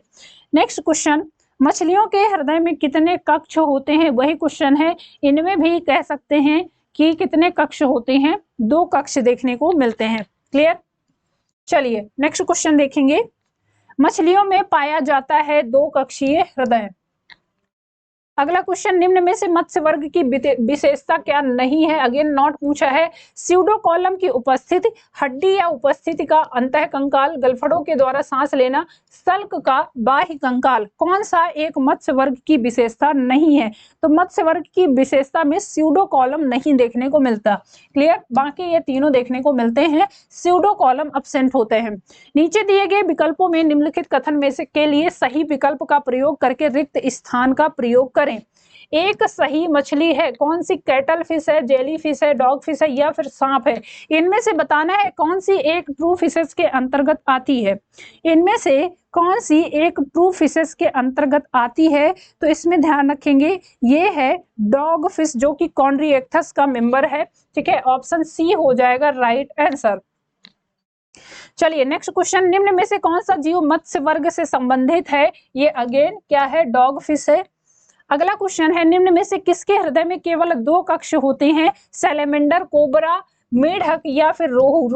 नेक्स्ट क्वेश्चन, मछलियों के हृदय में कितने कक्ष होते हैं? वही क्वेश्चन है, इनमें भी कह सकते हैं कि कितने कक्ष होते हैं? 2 कक्ष देखने को मिलते हैं। क्लियर? चलिए नेक्स्ट क्वेश्चन देखेंगे, मछलियों में पाया जाता है 2 कक्षीय हृदय। अगला क्वेश्चन, निम्न में से मत्स्य वर्ग की विशेषता क्या नहीं है? अगेन नॉट पूछा है। स्यूडोकॉलम की उपस्थिति, हड्डी या उपस्थिति का अंतः कंकाल, गलफड़ों के द्वारा सांस लेना, सल्क का बाह्य कंकाल, कौन सा एक मत्स्य वर्ग की विशेषता नहीं है? तो मत्स्य वर्ग की विशेषता में स्यूडोकॉलम नहीं देखने को मिलता। क्लियर? बाकी ये तीनों देखने को मिलते हैं, स्यूडोकॉलम अब्सेंट होते हैं। नीचे दिए गए विकल्पों में निम्नलिखित कथन में से के लिए सही विकल्प का प्रयोग करके रिक्त स्थान का प्रयोग करें। एक सही मछली है, कौन सी? कैटल फिश है, जेली फिश है, डॉग फिश है या फिर सांप है? इनमें से बताना है कौन सी एक ट्रू फिशेस के अंतर्गत आती है। इनमें से कौन सी एक ट्रू फिशेस के अंतर्गत आती है? तो इसमें ध्यान रखेंगे, ये है डॉग फिश जो कि कॉन्ड्रिएक्थस का मेंबर है। ठीक है, ऑप्शन सी हो जाएगा राइट आंसर। चलिए नेक्स्ट क्वेश्चन, निम्न में से कौन सा जीव मत्स्य वर्ग से संबंधित है? ये अगेन क्या है? डॉग फिश है। अगला क्वेश्चन है, निम्न में से किसके हृदय में केवल 2 कक्ष होते हैं? सैलेमेंडर, कोबरा, मेढक या फिर रोहू?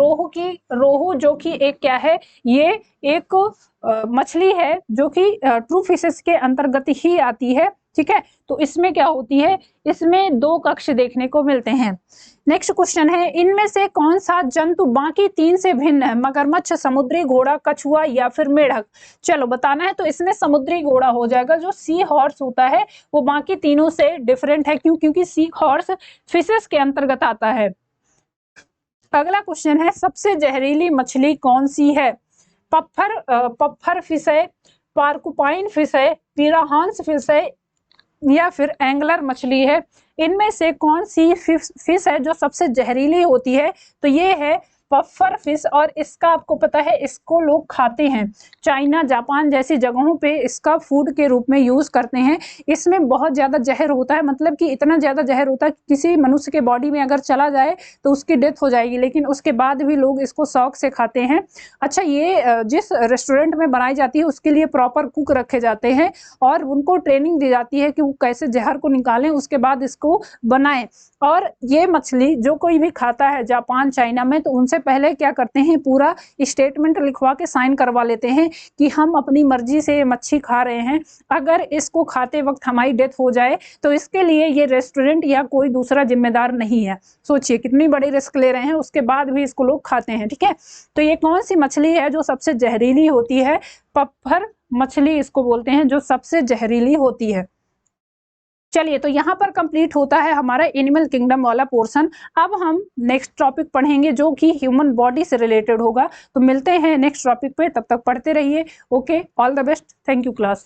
रोहू जो कि एक क्या है? ये एक मछली है जो कि ट्रू फिशेस के अंतर्गत ही आती है। ठीक है, तो इसमें क्या होती है? इसमें 2 कक्ष देखने को मिलते हैं। नेक्स्ट क्वेश्चन है, इनमें से कौन सा जंतु बाकी 3 से भिन्न है? मगरमच्छ, समुद्री घोड़ा, कछुआ या फिर मेढक? चलो बताना है, तो इसमें समुद्री घोड़ा हो जाएगा। जो सी हॉर्स होता है वो बाकी तीनों से डिफरेंट है। क्यों? क्योंकि सी हॉर्स फिशेस के अंतर्गत आता है। अगला क्वेश्चन है, सबसे जहरीली मछली कौन सी है? पफ्फर फिश है, पार्कुपाइन फिश है, पिराहांस फिश है या फिर एंगलर मछली है? इनमें से कौन सी फिश है जो सबसे जहरीली होती है? तो ये है पफ्फर फिश, और इसका आपको पता है इसको लोग खाते हैं। चाइना, जापान जैसी जगहों पे इसका फूड के रूप में यूज करते हैं। इसमें बहुत ज्यादा जहर होता है, मतलब कि इतना ज्यादा जहर होता है कि किसी मनुष्य के बॉडी में अगर चला जाए तो उसकी डेथ हो जाएगी, लेकिन उसके बाद भी लोग इसको शौक से खाते हैं। अच्छा, ये जिस रेस्टोरेंट में बनाई जाती है उसके लिए प्रॉपर कुक रखे जाते हैं और उनको ट्रेनिंग दी जाती है कि वो कैसे जहर को निकालें, उसके बाद इसको बनाएं। और ये मछली जो कोई भी खाता है जापान, चाइना में, तो उनसे पहले क्या करते हैं, पूरा स्टेटमेंट लिखवा के साइन करवा लेते हैं कि हम अपनी मर्जी से मच्छी खा रहे हैं, अगर इसको खाते वक्त हमारी डेथ हो जाए तो इसके लिए ये रेस्टोरेंट या कोई दूसरा जिम्मेदार नहीं है। सोचिए कितनी बड़ी रिस्क ले रहे हैं, उसके बाद भी इसको लोग खाते हैं। ठीक है, तो ये कौन सी मछली है जो सबसे जहरीली होती है? पफ्फर मछली इसको बोलते हैं जो सबसे जहरीली होती है। चलिए, तो यहाँ पर कंप्लीट होता है हमारा एनिमल किंगडम वाला पोर्शन। अब हम नेक्स्ट टॉपिक पढ़ेंगे जो कि ह्यूमन बॉडी से रिलेटेड होगा। तो मिलते हैं नेक्स्ट टॉपिक पे, तब तक पढ़ते रहिए। Okay, all the best, thank you class.